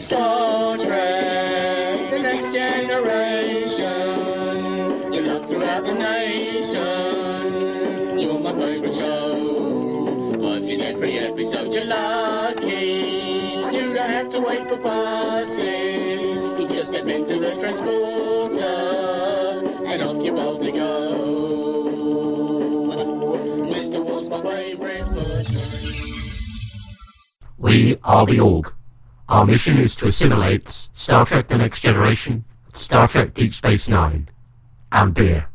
Star Trek, the next generation. You're loved throughout the nation. You're my favourite show. Was in every episode, you're lucky. You don't have to wait for buses. You just step into the transporter and off you boldly go. Mr. Wall's my favourite person. We are the Org. Our mission is to assimilate Star Trek The Next Generation, Star Trek Deep Space Nine, and beer.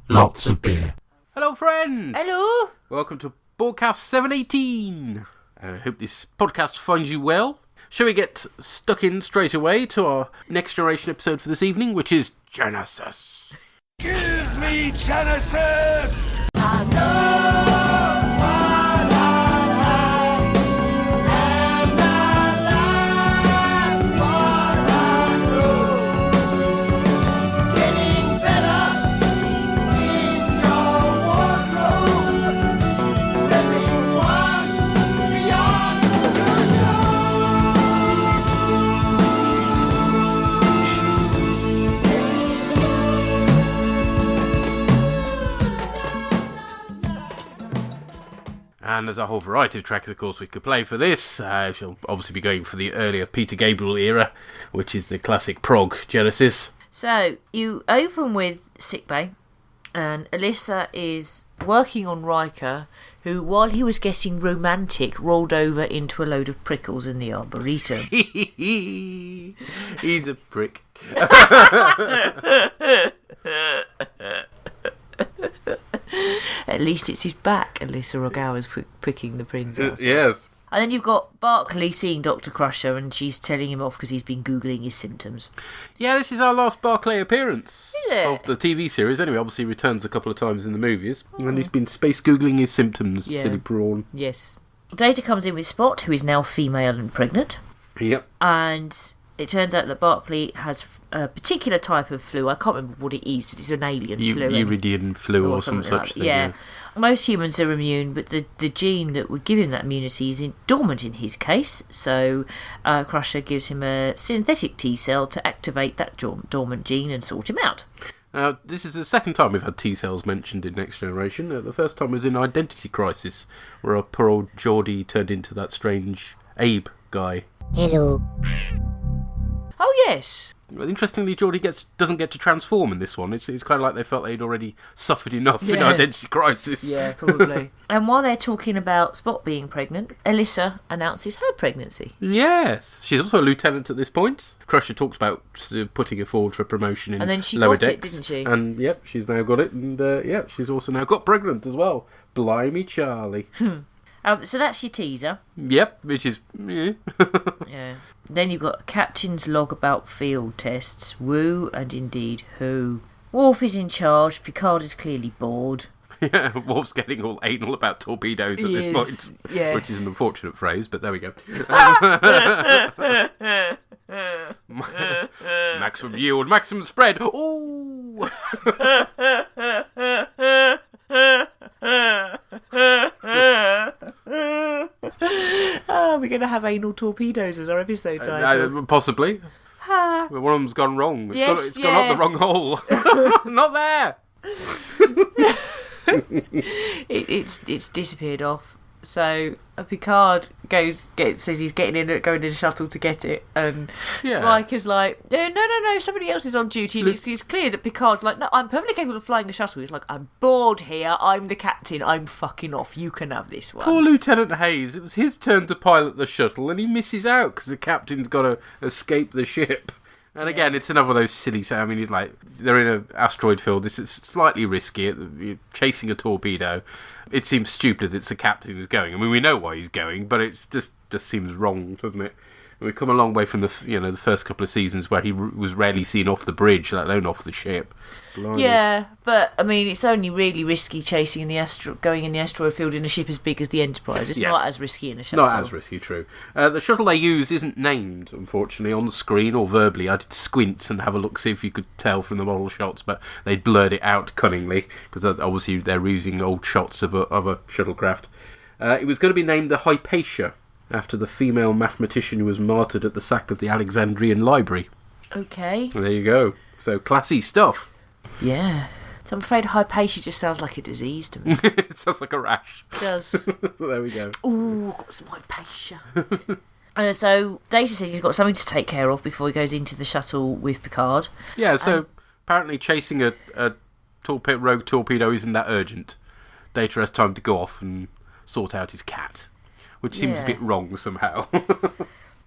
Lots of beer. Hello, friends! Hello! Welcome to bOrgCast 718. I hope this podcast finds you well. Shall we get stuck in straight away to our Next Generation episode for this evening, which is Genesis. Give me Genesis! I know. And there's a whole variety of tracks, of course, we could play for this. She'll obviously be going for the earlier Peter Gabriel era, which is the classic prog Genesis. So, you open with sickbay, and Alyssa is working on Riker, who, while he was getting romantic, rolled over into a load of prickles in the Arboretum. He's a prick. At least it's his back, Alyssa Ogawa's picking the prints out. Yes. And then you've got Barclay seeing Dr. Crusher, and she's telling him off because he's been Googling his symptoms. Yeah, this is our last Barclay appearance Is it? of the TV series. Anyway, obviously he returns a couple of times in the movies. And he's been space Googling his symptoms, Yeah. silly prawn. Yes. Data comes in with Spot, who is now female and pregnant. Yep. And it turns out that Barclay has a particular type of flu. I can't remember what it is, but it's an alien flu. Uridian flu or some something such like thing. Yeah. Most humans are immune, but the gene that would give him that immunity is dormant in his case. So Crusher gives him a synthetic T-cell to activate that dormant gene and sort him out. Now, this is the second time we've had T-cells mentioned in Next Generation. The first time was in Identity Crisis, where our poor old Geordie turned into that strange Abe guy. Hello. Oh, yes. Well, interestingly, Geordie doesn't get to transform in this one. It's kind of like they felt they'd already suffered enough in Yeah. Identity Crisis. Yeah, probably. And while they're talking about Spot being pregnant, Alyssa announces her pregnancy. Yes. She's also a lieutenant at this point. Crusher talks about putting her forward for promotion in And then she lower got it, decks. didn't she? And, yep, she's now got it. And, yep, she's also now got pregnant as well. Blimey Charlie. So that's your teaser. Yep, which is... Yeah. Yeah. Then you've got a captain's log about field tests. Woo and indeed who. Worf is in charge. Picard is clearly bored. Yeah, Worf's getting all anal about torpedoes at this point, yeah. which is an unfortunate phrase, but there we go. Maximum yield, maximum spread. Ooh! Oh, we're going to have anal torpedoes as our episode title. Possibly. Ha. But one of them's gone wrong. It's Yes, gone up the wrong hole. Not there. It's disappeared off. So Picard says he's going in a shuttle to get it, and Yeah. Riker's like, no, somebody else is on duty. And it's clear that Picard's like, no, I'm perfectly capable of flying a shuttle. He's like, I'm bored here. I'm the captain. I'm fucking off. You can have this one. Poor Lieutenant Hayes. It was his turn to pilot the shuttle, and he misses out because the captain's got to escape the ship. And again, it's another of those silly... I mean, they're in an asteroid field. This is slightly risky. You're chasing a torpedo. It seems stupid that it's the captain who's going. I mean, we know why he's going, but it just seems wrong, doesn't it? We've come a long way from the first couple of seasons where he was rarely seen off the bridge, let alone off the ship. Blimey. Yeah, but I mean, it's only really risky chasing going in the asteroid field in a ship as big as the Enterprise. It's Yes. not as risky in a shuttle. Not as risky, true. The shuttle they use isn't named, unfortunately, on the screen or verbally. I did squint and have a look, see if you could tell from the model shots, but they blurred it out cunningly, because obviously they're using old shots of a shuttlecraft. It was going to be named the Hypatia, after the female mathematician who was martyred at the sack of the Alexandrian Library. Okay. There you go. So, classy stuff. Yeah. So I'm afraid Hypatia just sounds like a disease to me. It sounds like a rash. It does. There we go. Ooh, got some Hypatia. So Data says he's got something to take care of before he goes into the shuttle with Picard. Yeah, so apparently chasing a rogue torpedo isn't that urgent. Data has time to go off and sort out his cat, which seems a bit wrong somehow.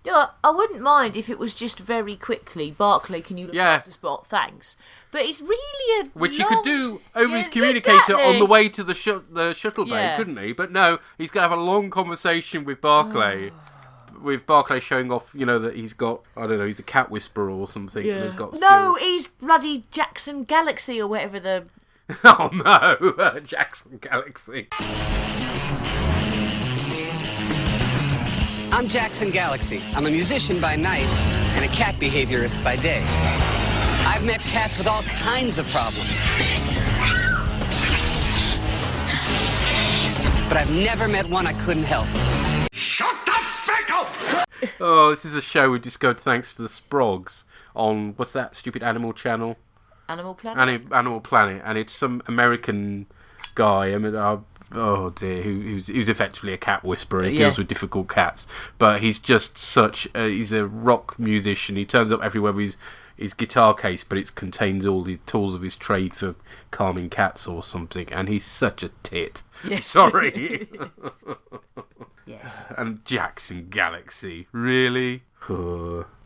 Yeah, I wouldn't mind if it was just very quickly, Barclay, can you look after Spot? Thanks. But it's really a Which he could do over his communicator on the way to the shuttle bay, couldn't he? But no, he's going to have a long conversation with Barclay. With Barclay showing off, that he's got, I don't know, he's a cat whisperer or something. Yeah. And he's got skills. He's bloody Jackson Galaxy or whatever the... Oh no, Jackson Galaxy. I'm Jackson Galaxy. I'm a musician by night and a cat behaviorist by day. I've met cats with all kinds of problems. But I've never met one I couldn't help. Shut the fuck up! Oh, this is a show we discovered thanks to the Sprogs on, what's that stupid animal channel? Animal Planet? Animal Planet, and it's some American guy, oh dear, who's effectively a cat whisperer. He deals with difficult cats, but he's just he's a rock musician. He turns up everywhere with his guitar case, but it contains all the tools of his trade for calming cats or something, and he's such a tit. Yes. Sorry. Yes. And Jackson Galaxy, really?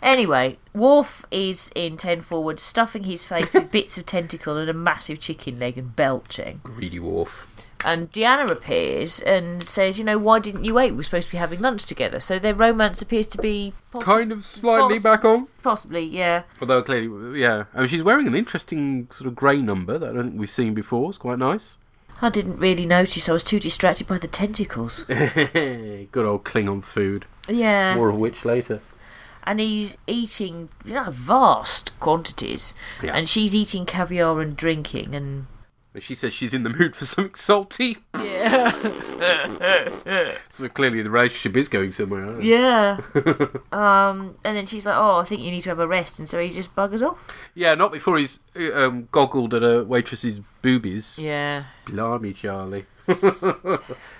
Anyway, Worf is in 10 forward, stuffing his face with bits of tentacle and a massive chicken leg and belching. Greedy Worf. And Deanna appears and says, why didn't you wait? We're supposed to be having lunch together. So their romance appears to be... kind of slightly back on? Possibly, yeah. Although clearly, yeah. I mean, she's wearing an interesting sort of grey number that I don't think we've seen before. It's quite nice. I didn't really notice. I was too distracted by the tentacles. Good old Klingon food. Yeah. More of which later. And he's eating vast quantities. Yeah. And she's eating caviar and drinking and... She says she's in the mood for something salty. Yeah. So clearly the relationship is going somewhere, isn't it? Yeah. And then she's like, I think you need to have a rest. And so he just buggers off. Yeah, not before he's goggled at a waitress's boobies. Yeah. Blimey, Charlie.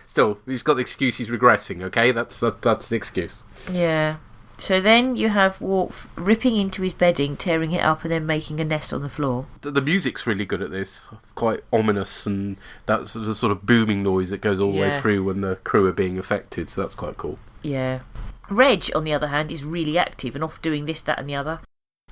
Still, he's got the excuse he's regressing, okay? That's the excuse. Yeah. So then you have Worf ripping into his bedding, tearing it up, and then making a nest on the floor. The music's really good at this. Quite ominous, and that's the sort of booming noise that goes all the way through when the crew are being affected, so that's quite cool. Yeah. Reg, on the other hand, is really active and off doing this, that and the other.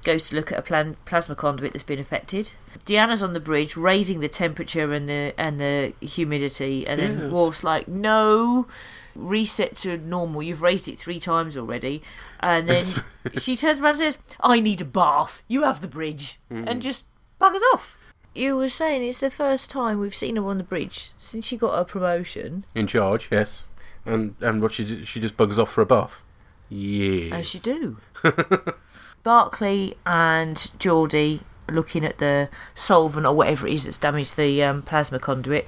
Goes to look at a plasma conduit that's been affected. Deanna's on the bridge, raising the temperature and the humidity, and then Worf's like, no... reset to normal, you've raised it 3 times already. And then she turns around and says, I need a bath, you have the bridge, and just buggers off. You were saying it's the first time we've seen her on the bridge since she got her promotion. In charge, yes. And what she just buggers off for a bath. Yes. As you do. Barclay and Geordie looking at the solvent or whatever it is that's damaged the plasma conduit.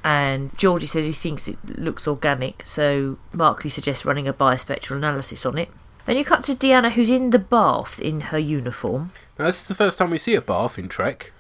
And Geordie says he thinks it looks organic, so Barclay suggests running a biospectral analysis on it. Then you cut to Deanna, who's in the bath in her uniform. Now, this is the first time we see a bath in Trek.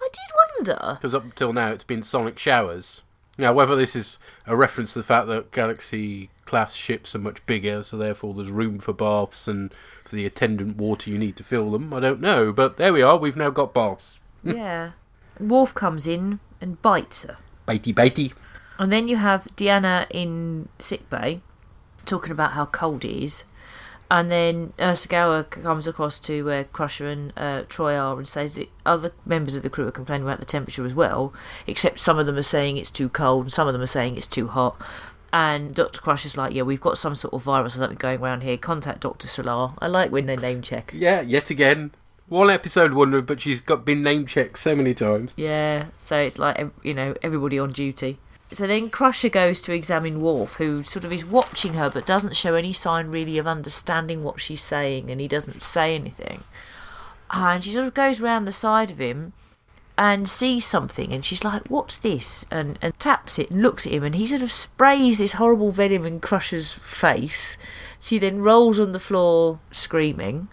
I did wonder. Because up until now it's been sonic showers. Now, whether this is a reference to the fact that Galaxy-class ships are much bigger, so therefore there's room for baths and for the attendant water you need to fill them, I don't know. But there we are, we've now got baths. Yeah. Worf comes in and bites her. Bitey. And then you have Deanna in sickbay talking about how cold it is. And then Sagawa comes across to where Crusher and Troy are and says that other members of the crew are complaining about the temperature as well, except some of them are saying it's too cold and some of them are saying it's too hot. And Dr. Crusher's like, yeah, we've got some sort of virus or something going around here. Contact Dr. Solar. I like when they name check. Yeah, yet again. One episode wonder, but she's been name checked so many times. Yeah, so it's like, everybody on duty. So then Crusher goes to examine Worf, who sort of is watching her but doesn't show any sign really of understanding what she's saying, and he doesn't say anything. And she sort of goes round the side of him and sees something, and she's like, what's this? And taps it and looks at him, and he sort of sprays this horrible venom in Crusher's face. She then rolls on the floor screaming.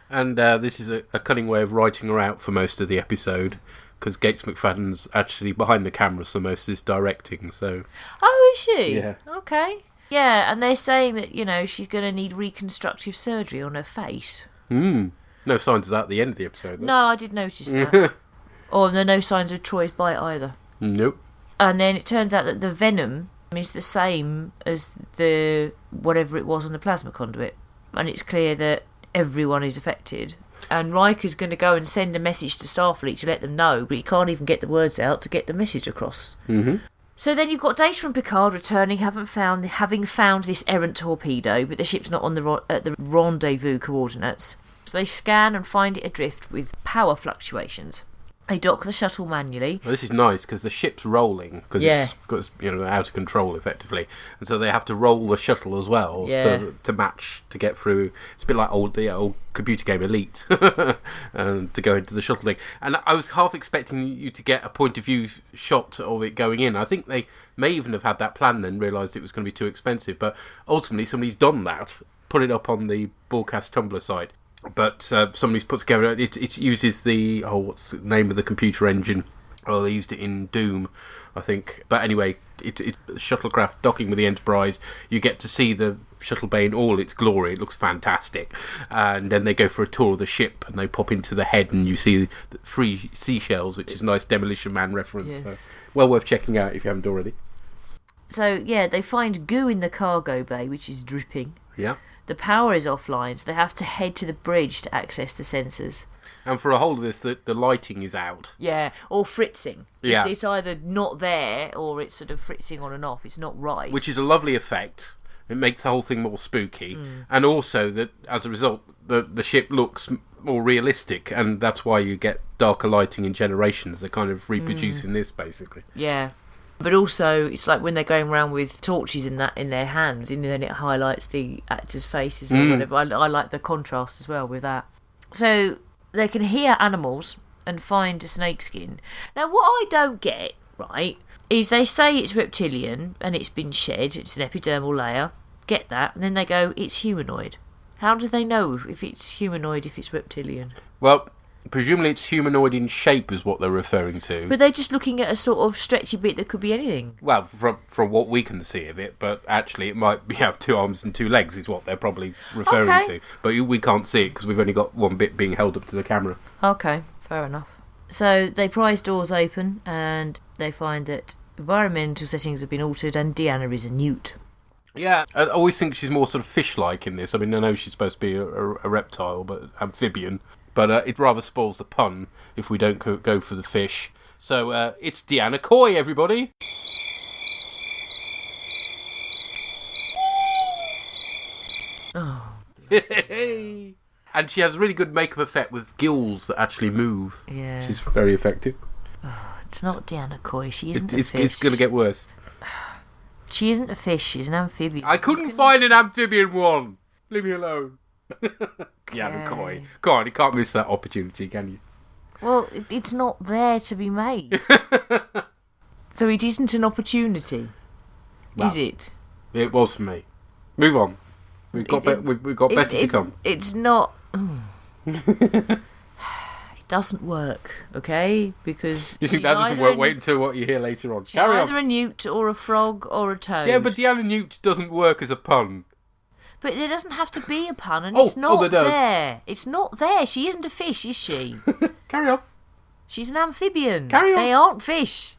And this is a cunning way of writing her out for most of the episode, because Gates McFadden's actually behind the camera, so most of this directing, so... Oh, is she? Yeah. Okay. Yeah, and they're saying that, she's going to need reconstructive surgery on her face. No signs of that at the end of the episode, though. No, I did notice that. Or there are no signs of Troy's bite either. Nope. And then it turns out that the venom is the same as the whatever it was on the plasma conduit. And it's clear that everyone is affected. And Riker's going to go and send a message to Starfleet to let them know, but he can't even get the words out to get the message across. Mm-hmm. So then you've got data from Picard returning, having found this errant torpedo, but the ship's not on at the rendezvous coordinates. So they scan and find it adrift with power fluctuations. They dock the shuttle manually. Well, this is nice because the ship's rolling because it's got, out of control effectively, and so they have to roll the shuttle as well to match to get through. It's a bit like the old computer game Elite, and to go into the shuttle thing. And I was half expecting you to get a point of view shot of it going in. I think they may even have had that plan, then realised it was going to be too expensive. But ultimately, somebody's done that, put it up on the bOrgCast Tumblr site. But somebody's put together, it uses what's the name of the computer engine? Oh, they used it in Doom, I think. But anyway, it's shuttlecraft docking with the Enterprise. You get to see the shuttle bay in all its glory. It looks fantastic. And then they go for a tour of the ship, and they pop into the head, and you see the free seashells, which is a nice Demolition Man reference. Yeah. So well worth checking out if you haven't already. So, they find goo in the cargo bay, which is dripping. Yeah. The power is offline, so they have to head to the bridge to access the sensors. And for a whole of this, the lighting is out. Yeah, or fritzing. Yeah. It's either not there, or it's sort of fritzing on and off. It's not right. Which is a lovely effect. It makes the whole thing more spooky. And also, that as a result, the ship looks more realistic, and that's why you get darker lighting in Generations. They're kind of reproducing this, basically. Yeah. But also, it's like when they're going around with torches in their hands, and then it highlights the actors' faces or whatever. I like the contrast as well with that. So they can hear animals and find a snakeskin. Now, what I don't get, right, is they say it's reptilian and it's been shed, it's an epidermal layer. Get that, and then they go, it's humanoid. How do they know if it's humanoid, if it's reptilian? Well, presumably it's humanoid in shape is what they're referring to. But they're just looking at a sort of stretchy bit that could be anything. Well, from what we can see of it, but actually it might have 2 arms and 2 legs is what they're probably referring to. But we can't see it because we've only got one bit being held up to the camera. Okay, fair enough. So they prise doors open and they find that environmental settings have been altered and Deanna is a newt. Yeah, I always think she's more sort of fish-like in this. I mean, I know she's supposed to be a reptile, but amphibian. But it rather spoils the pun if we don't go for the fish. So it's Deanna Coy, everybody. Oh. And she has a really good makeup effect with gills that actually move. Yeah. She's very effective. Oh, it's not Deanna Coy. She isn't a fish. It's going to get worse. She isn't a fish. She's an amphibian. I couldn't find an amphibian one. Leave me alone. Deanna Coy. Go on, you can't miss that opportunity, can you? Well, it's not there to be made. So it isn't an opportunity, is it? It was for me. Move on. We've got better to come. It's not... It doesn't work, okay? Because you think that doesn't work? Wait until what you hear later on. She's either a newt or a frog or a toad. Yeah, but Deanna Newt doesn't work as a pun. But there doesn't have to be a pun, and it's not there. It's not there. She isn't a fish, is she? Carry on. She's an amphibian. Carry on. They aren't fish.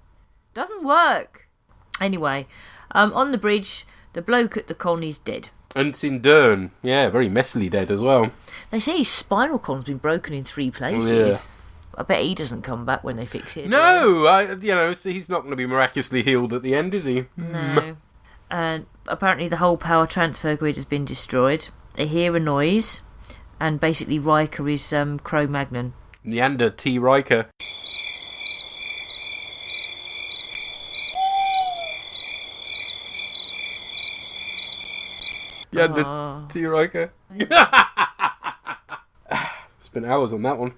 Doesn't work. Anyway, on the bridge, the bloke at the con is dead. And it's in Dern. Yeah, very messily dead as well. They say his spinal column's been broken in 3 places. Yeah. I bet he doesn't come back when they fix it. No, he's not going to be miraculously healed at the end, is he? No. And apparently the whole power transfer grid has been destroyed. They hear a noise, and basically Riker is Cro-Magnon. Neander T. Riker. Neander T. Riker. Spent hours on that one.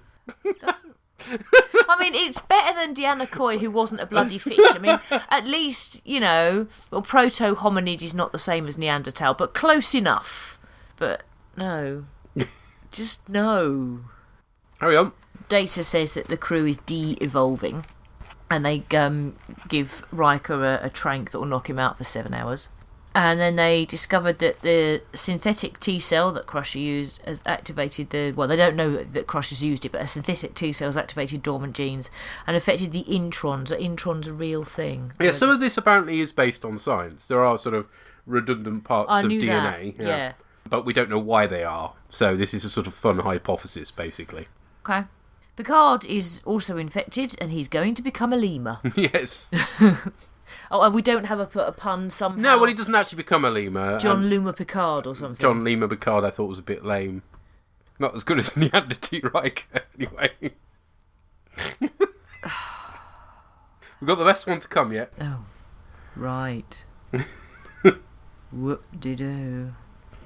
I mean, it's better than Deanna Coy, who wasn't a bloody fish. I mean, at least, proto-hominid is not the same as Neanderthal, but close enough. But no. Just no. Hurry on. Data says that the crew is de-evolving, and they give Riker a trank that will knock him out for 7 hours. And then they discovered that the synthetic T-cell that Crusher used has activated they don't know that Crusher's used it, but a synthetic T-cell has activated dormant genes and affected the introns. Are introns a real thing? Yeah, some of this apparently is based on science. There are sort of redundant parts of DNA. That. Yeah. But we don't know why they are. So this is a sort of fun hypothesis, basically. Okay. Picard is also infected, and he's going to become a lemur. Yes. Oh, and we don't have a pun somehow? No, well, he doesn't actually become a lemur. John Luma Picard or something. John Lima Picard I thought was a bit lame. Not as good as Neanderthal Riker, anyway. We've got the best one to come yet. Oh, right. Whoop-de-doo.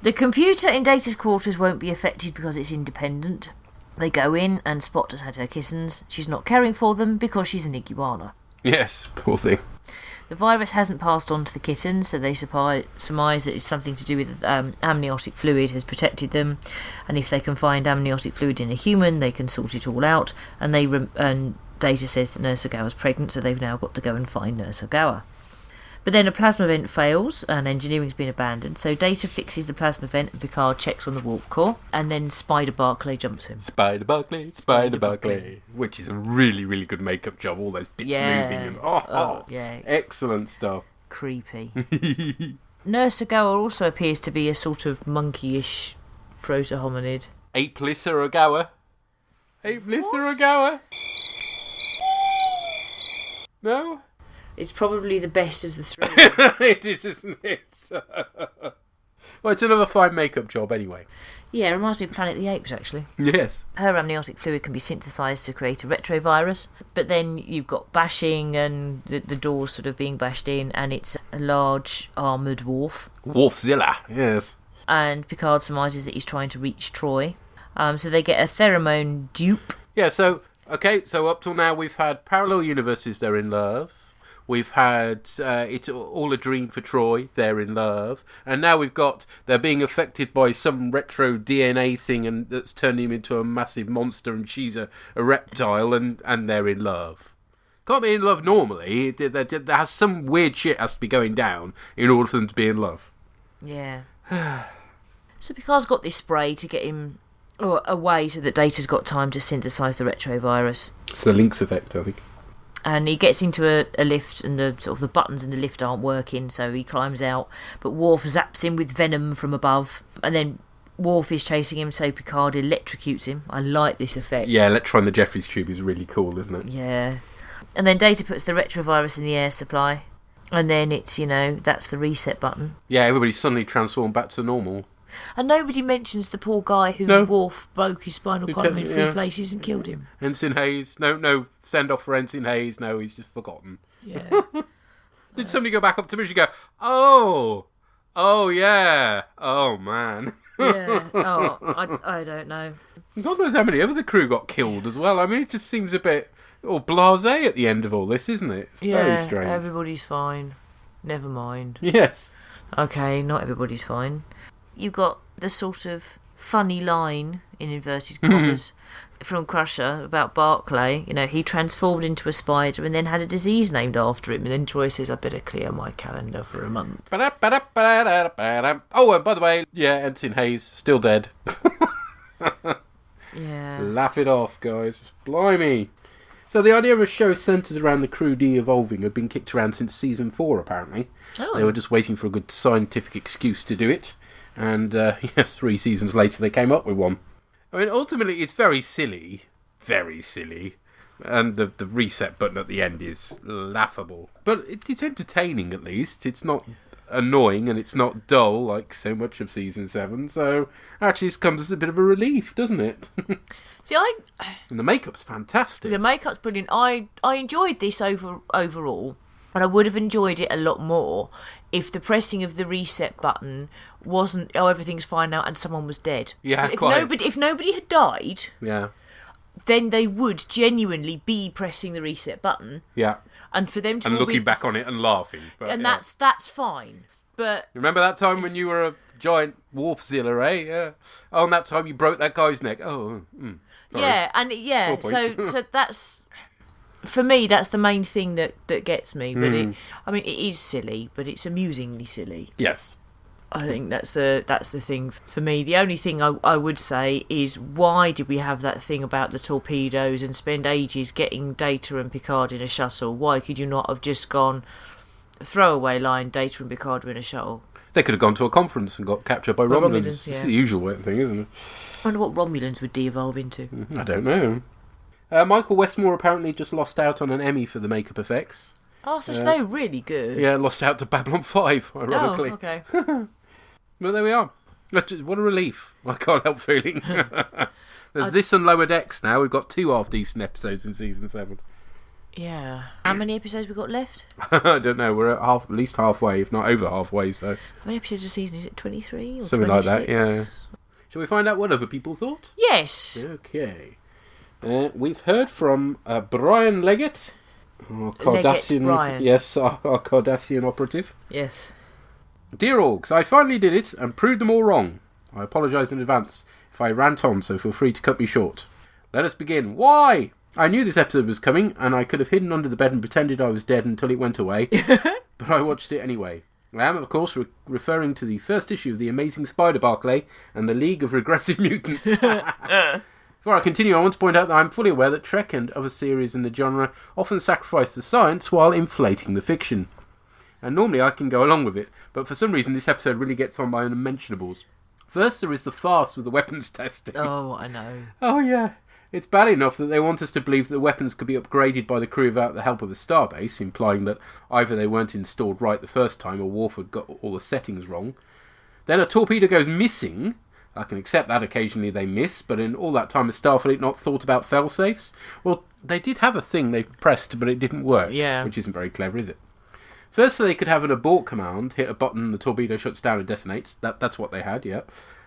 The computer in Data's quarters won't be affected because it's independent. They go in and Spock has had her kissins. She's not caring for them because she's an iguana. Yes, poor thing. The virus hasn't passed on to the kittens, so they surmise that it's something to do with amniotic fluid has protected them, and if they can find amniotic fluid in a human, they can sort it all out. And Data says that Nurse Ogawa's pregnant, so they've now got to go and find Nurse Ogawa. But then a plasma vent fails, and engineering's been abandoned, so Data fixes the plasma vent, and Picard checks on the warp core, and then Spider Barclay jumps him. Spider Barclay, which is a really, really good makeup job, all those bits moving. And, yeah. Excellent stuff. Creepy. Nurse Ogawa also appears to be a sort of monkey-ish proto-hominid. Apelissa Ogawa. Apelissa Ogawa. No? It's probably the best of the three. It is, isn't it? Well, it's another fine makeup job anyway. Yeah, it reminds me of Planet of the Apes, actually. Yes. Her amniotic fluid can be synthesised to create a retrovirus, but then you've got bashing and the doors sort of being bashed in, and it's a large armoured Worf. Worfzilla, yes. And Picard surmises that he's trying to reach Troy. So they get a pheromone dupe. Yeah, so up till now we've had parallel universes, they're in love. We've had It's All a Dream for Troy, they're in love. And now we've got they're being affected by some retro DNA thing and that's turned him into a massive monster and she's a reptile and they're in love. Can't be in love normally. There has some weird shit has to be going down in order for them to be in love. Yeah. So Picard's got this spray to get him away so that Data's got time to synthesise the retrovirus. It's the Lynx effect, I think. And he gets into a lift, and the buttons in the lift aren't working, so he climbs out. But Worf zaps him with venom from above, and then Worf is chasing him, so Picard electrocutes him. I like this effect. Yeah, electron the Jeffries tube is really cool, isn't it? Yeah. And then Data puts the retrovirus in the air supply, and then it's that's the reset button. Yeah, everybody's suddenly transformed back to normal. And nobody mentions the poor guy who Worf broke his spinal column in 3 places and killed him. Ensign Hayes. No, send off for Ensign Hayes. No, he's just forgotten. Yeah. Did somebody go back up to me and go, oh yeah, oh man. Yeah, I don't know. God knows how many of the crew got killed as well. I mean, it just seems a bit blasé at the end of all this, isn't it? It's very strange. Everybody's fine. Never mind. Yes. Okay, not everybody's fine. You've got the sort of funny line, in inverted commas, from Crusher about Barclay. He transformed into a spider and then had a disease named after him. And then Troy says, I better clear my calendar for a month. Oh, and by the way, Ensign Hayes, still dead. Yeah. Laugh it off, guys. Blimey. So the idea of a show centred around the crew de-evolving had been kicked around since season 4, apparently. Oh. They were just waiting for a good scientific excuse to do it. And, 3 seasons later they came up with one. I mean, ultimately, it's very silly. Very silly. And the reset button at the end is laughable. But it's entertaining, at least. It's not annoying and it's not dull like so much of season 7. So, actually, this comes as a bit of a relief, doesn't it? See, and the makeup's fantastic. The makeup's brilliant. I enjoyed this overall. And I would have enjoyed it a lot more if the pressing of the reset button wasn't, everything's fine now, and someone was dead. Yeah, if quite. If nobody had died, yeah, then they would genuinely be pressing the reset button. Yeah. And for them to And looking back on it and laughing. But, and that's fine. But remember that time when you were a giant Warpzilla, eh? Yeah. Oh, and that time you broke that guy's neck. Oh, sorry. Yeah, and so that's, for me, that's the main thing that gets me. But it is silly, but it's amusingly silly. Yes. I think that's the thing for me. The only thing I would say is, why did we have that thing about the torpedoes and spend ages getting Data and Picard in a shuttle? Why could you not have just gone throwaway line, Data and Picard are in a shuttle? They could have gone to a conference and got captured by Romulans. Yeah. It's the usual thing, isn't it? I wonder what Romulans would de-evolve into. I don't know. Michael Westmore apparently just lost out on an Emmy for the makeup effects. Oh, so they're really good. Yeah, lost out to Babylon 5, ironically. Oh, okay. But there we are. What a relief. I can't help feeling. There's this and Lower Decks now. We've got 2 half-decent episodes in Season 7. Yeah. How many episodes we got left? I don't know. We're at least halfway, if not over halfway. So how many episodes a season? Is it 23 or something 26? like that, yeah. Shall we find out what other people thought? Yes. Okay. We've heard from Brian Leggett. Our Cardassian, Brian. Yes, our Cardassian operative. Yes. Dear Orgs, I finally did it and proved them all wrong. I apologise in advance if I rant on, so feel free to cut me short. Let us begin. Why? I knew this episode was coming, and I could have hidden under the bed and pretended I was dead until it went away, but I watched it anyway. I am, of course, referring to the first issue of The Amazing Spider Barclay and the League of Regressive Mutants. Before I continue, I want to point out that I'm fully aware that Trek and other series in the genre often sacrifice the science while inflating the fiction. And normally I can go along with it, but for some reason this episode really gets on my unmentionables. First, there is the farce with the weapons testing. Oh, I know. Oh, yeah. It's bad enough that they want us to believe that the weapons could be upgraded by the crew without the help of a starbase, implying that either they weren't installed right the first time or Warford got all the settings wrong. Then a torpedo goes missing. I can accept that occasionally they miss, but in all that time has Starfleet not thought about fail-safes? Well, they did have a thing they pressed, but it didn't work, which isn't very clever, is it? Firstly, they could have an abort command, hit a button, the torpedo shuts down and detonates. That's what they had, yeah.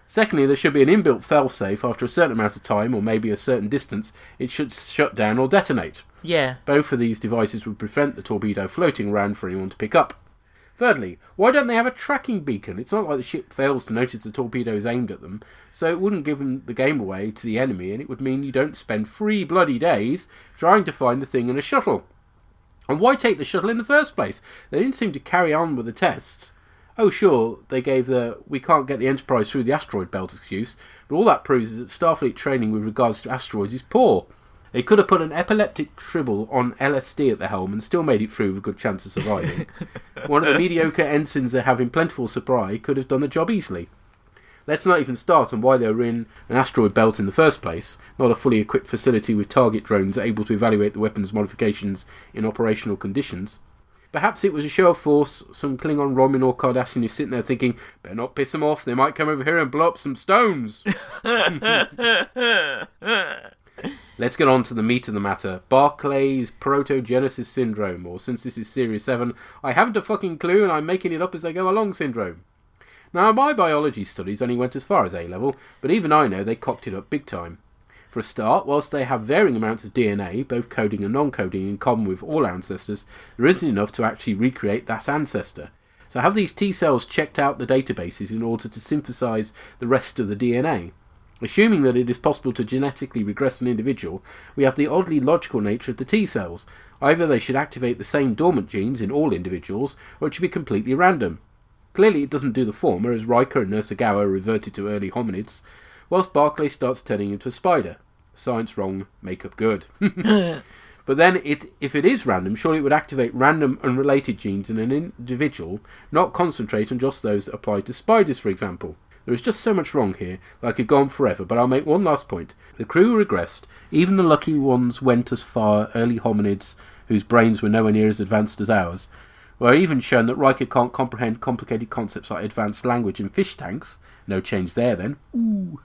Secondly, there should be an inbuilt fail-safe. After a certain amount of time, or maybe a certain distance, it should shut down or detonate. Yeah. Both of these devices would prevent the torpedo floating around for anyone to pick up. Thirdly, why don't they have a tracking beacon? It's not like the ship fails to notice the torpedo is aimed at them, so it wouldn't give them the game away to the enemy, and it would mean you don't spend 3 bloody days trying to find the thing in a shuttle. And why take the shuttle in the first place? They didn't seem to carry on with the tests. Oh, sure, they gave the "we can't get the Enterprise through the asteroid belt" excuse, but all that proves is that Starfleet training with regards to asteroids is poor. They could have put an epileptic tribble on LSD at the helm and still made it through with a good chance of surviving. One of the mediocre ensigns they have in plentiful supply could have done the job easily. Let's not even start on why they were in an asteroid belt in the first place, not a fully equipped facility with target drones able to evaluate the weapons modifications in operational conditions. Perhaps it was a show of force. Some Klingon, Romulan or Cardassian is sitting there thinking, better not piss them off, they might come over here and blow up some stones. Let's get on to the meat of the matter. Barclay's protogenesis syndrome, or since this is Series 7, I haven't a fucking clue and I'm making it up as I go along syndrome. Now, my biology studies only went as far as A-level, but even I know they cocked it up big time. For a start, whilst they have varying amounts of DNA, both coding and non-coding, in common with all ancestors, there isn't enough to actually recreate that ancestor. So have these T-cells checked out the databases in order to synthesize the rest of the DNA? Assuming that it is possible to genetically regress an individual, we have the oddly logical nature of the T-cells. Either they should activate the same dormant genes in all individuals, or it should be completely random. Clearly it doesn't do the former, as Riker and Nursagawa reverted to early hominids, whilst Barclay starts turning into a spider. Science wrong, makeup good. But then, if it is random, surely it would activate random unrelated genes in an individual, not concentrate on just those that apply to spiders, for example. There is just so much wrong here that I could go on forever, but I'll make one last point. The crew regressed. Even the lucky ones went as far, early hominids whose brains were nowhere near as advanced as ours. We're even shown that Riker can't comprehend complicated concepts like advanced language and fish tanks. No change there, then. Ooh.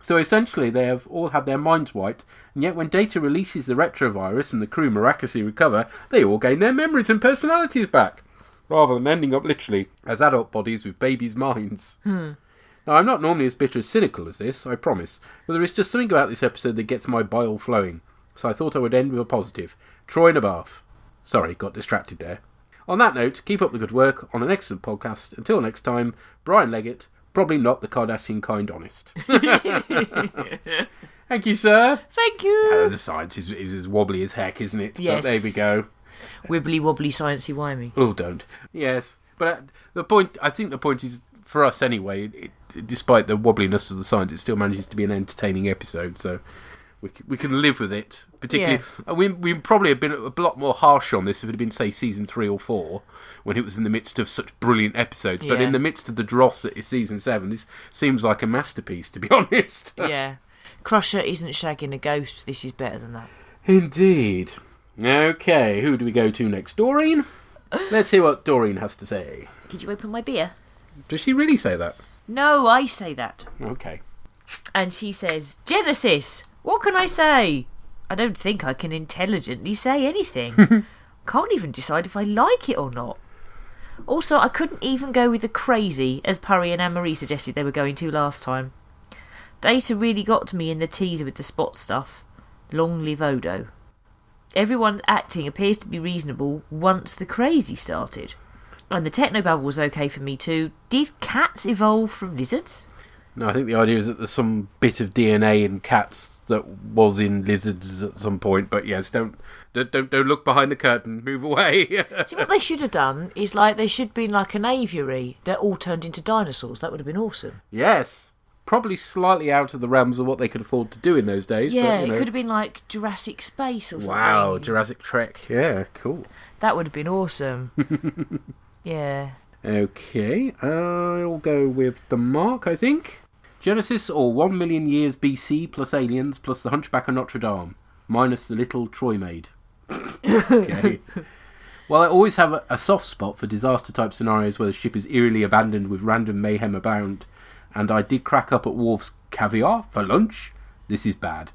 So essentially, they have all had their minds wiped, and yet when Data releases the retrovirus and the crew miraculously recover, they all gain their memories and personalities back, rather than ending up literally as adult bodies with babies' minds. Now, I'm not normally as bitter as cynical as this, I promise, but there is just something about this episode that gets my bile flowing, so I thought I would end with a positive. Troy in a bath. Sorry, got distracted there. On that note, keep up the good work on an excellent podcast. Until next time, Brian Leggett, probably not the Cardassian kind honest. Thank you, sir. Thank you. The science is as wobbly as heck, isn't it? Yes. But there we go. Wibbly wobbly sciencey wimey. Oh, don't. Yes. But I think the point is, for us anyway, despite the wobbliness of the science, it still manages to be an entertaining episode, so we can live with it. Particularly, we probably have been a lot more harsh on this if it had been, say, season 3 or 4, when it was in the midst of such brilliant episodes. But in the midst of the dross that is season 7, this seems like a masterpiece, to be honest. Yeah. Crusher isn't shagging a ghost. This is better than that. Indeed. Okay, who do we go to next? Doreen? Let's hear what Doreen has to say. Did you open my beer? Does she really say that? No, I say that. Okay. And she says, Genesis, what can I say? I don't think I can intelligently say anything. Can't even decide if I like it or not. Also, I couldn't even go with the crazy, as Purry and Anne-Marie suggested they were going to last time. Data really got to me in the teaser with the spot stuff. Long live Odo. Everyone's acting appears to be reasonable once the crazy started. And the technobabble was okay for me too. Did cats evolve from lizards? No, I think the idea is that there's some bit of DNA in cats that was in lizards at some point. But yes, don't look behind the curtain. Move away. See, what they should have done is they should have been like an aviary that all turned into dinosaurs. That would have been awesome. Yes. Probably slightly out of the realms of what they could afford to do in those days. Yeah, but, it could have been like Jurassic Space or something. Wow, Jurassic Trek. Yeah, cool. That would have been awesome. Yeah. Okay, I'll go with the mark, I think. Genesis, or 1 million years BC, plus aliens, plus the Hunchback of Notre Dame, minus the little Troy maid. Okay. Well, I always have a soft spot for disaster-type scenarios where the ship is eerily abandoned with random mayhem abound, and I did crack up at Worf's caviar for lunch. This is bad.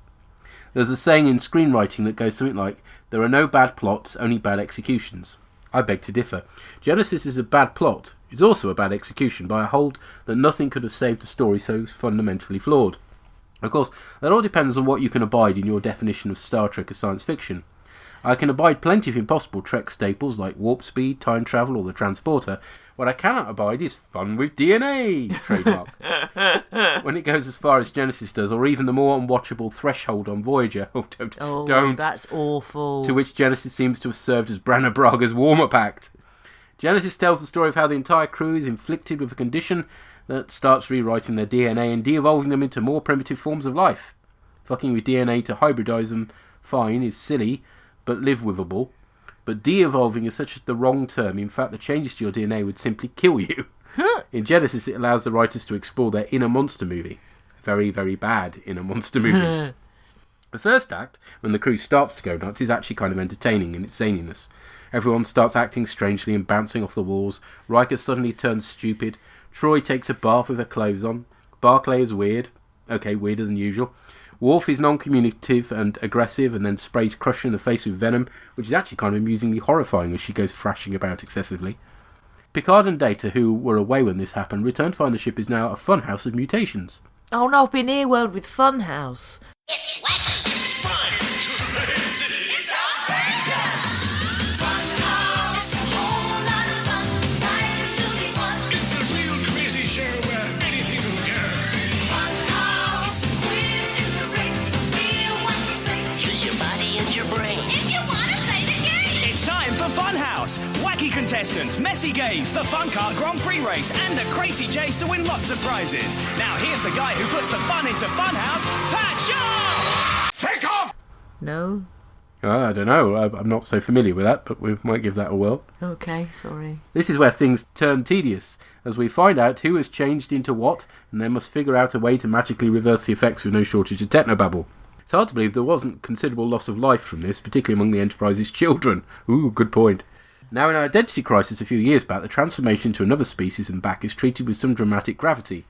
There's a saying in screenwriting that goes something like, there are no bad plots, only bad executions. I beg to differ. Genesis is a bad plot. It's also a bad execution, but I hold that nothing could have saved a story so fundamentally flawed. Of course, that all depends on what you can abide in your definition of Star Trek as science fiction. I can abide plenty of impossible Trek staples like warp speed, time travel, or the transporter. What I cannot abide is fun with DNA, trademark. When it goes as far as Genesis does, or even the more unwatchable Threshold on Voyager. Oh, don't. That's awful. To which Genesis seems to have served as Branagh Braga's warm-up act. Genesis tells the story of how the entire crew is inflicted with a condition that starts rewriting their DNA and de-evolving them into more primitive forms of life. Fucking with DNA to hybridize them, fine, is silly, but live-withable. But de-evolving is such the wrong term. In fact, the changes to your DNA would simply kill you. In Genesis, it allows the writers to explore their inner monster movie. Very, very bad inner monster movie. The first act, when the crew starts to go nuts, is actually kind of entertaining in its zaniness. Everyone starts acting strangely and bouncing off the walls. Riker suddenly turns stupid. Troy takes a bath with her clothes on. Barclay is weird. Okay, weirder than usual. Worf is non-communicative and aggressive and then sprays Crusher in the face with venom, which is actually kind of amusingly horrifying as she goes thrashing about excessively. Picard and Data, who were away when this happened, return to find the ship is now a funhouse of mutations. Oh no, I've been earworld with Funhouse. It's wacky. It's fun. It's crazy. It's outrageous. Funhouse. It's a whole lot of fun. Prizes to be won. It's a real crazy show where anything will go. Funhouse. Wizards a race. Real wacky place. Use your body and your brain. If you want to play the game. It's time for Funhouse. Wacky contestants, messy games, the Fun Kart Grand Prix race, and a crazy chase to win lots of prizes. Now here's the guy who puts the fun into Funhouse, Pat Shaw! Take off! No? I don't know. I'm not so familiar with that, but we might give that a whirl. Okay, sorry. This is where things turn tedious, as we find out who has changed into what, and then must figure out a way to magically reverse the effects with no shortage of technobabble. It's hard to believe there wasn't considerable loss of life from this, particularly among the Enterprise's children. Ooh, good point. Now, in our Identity Crisis a few years back, the transformation to another species and back is treated with some dramatic gravity.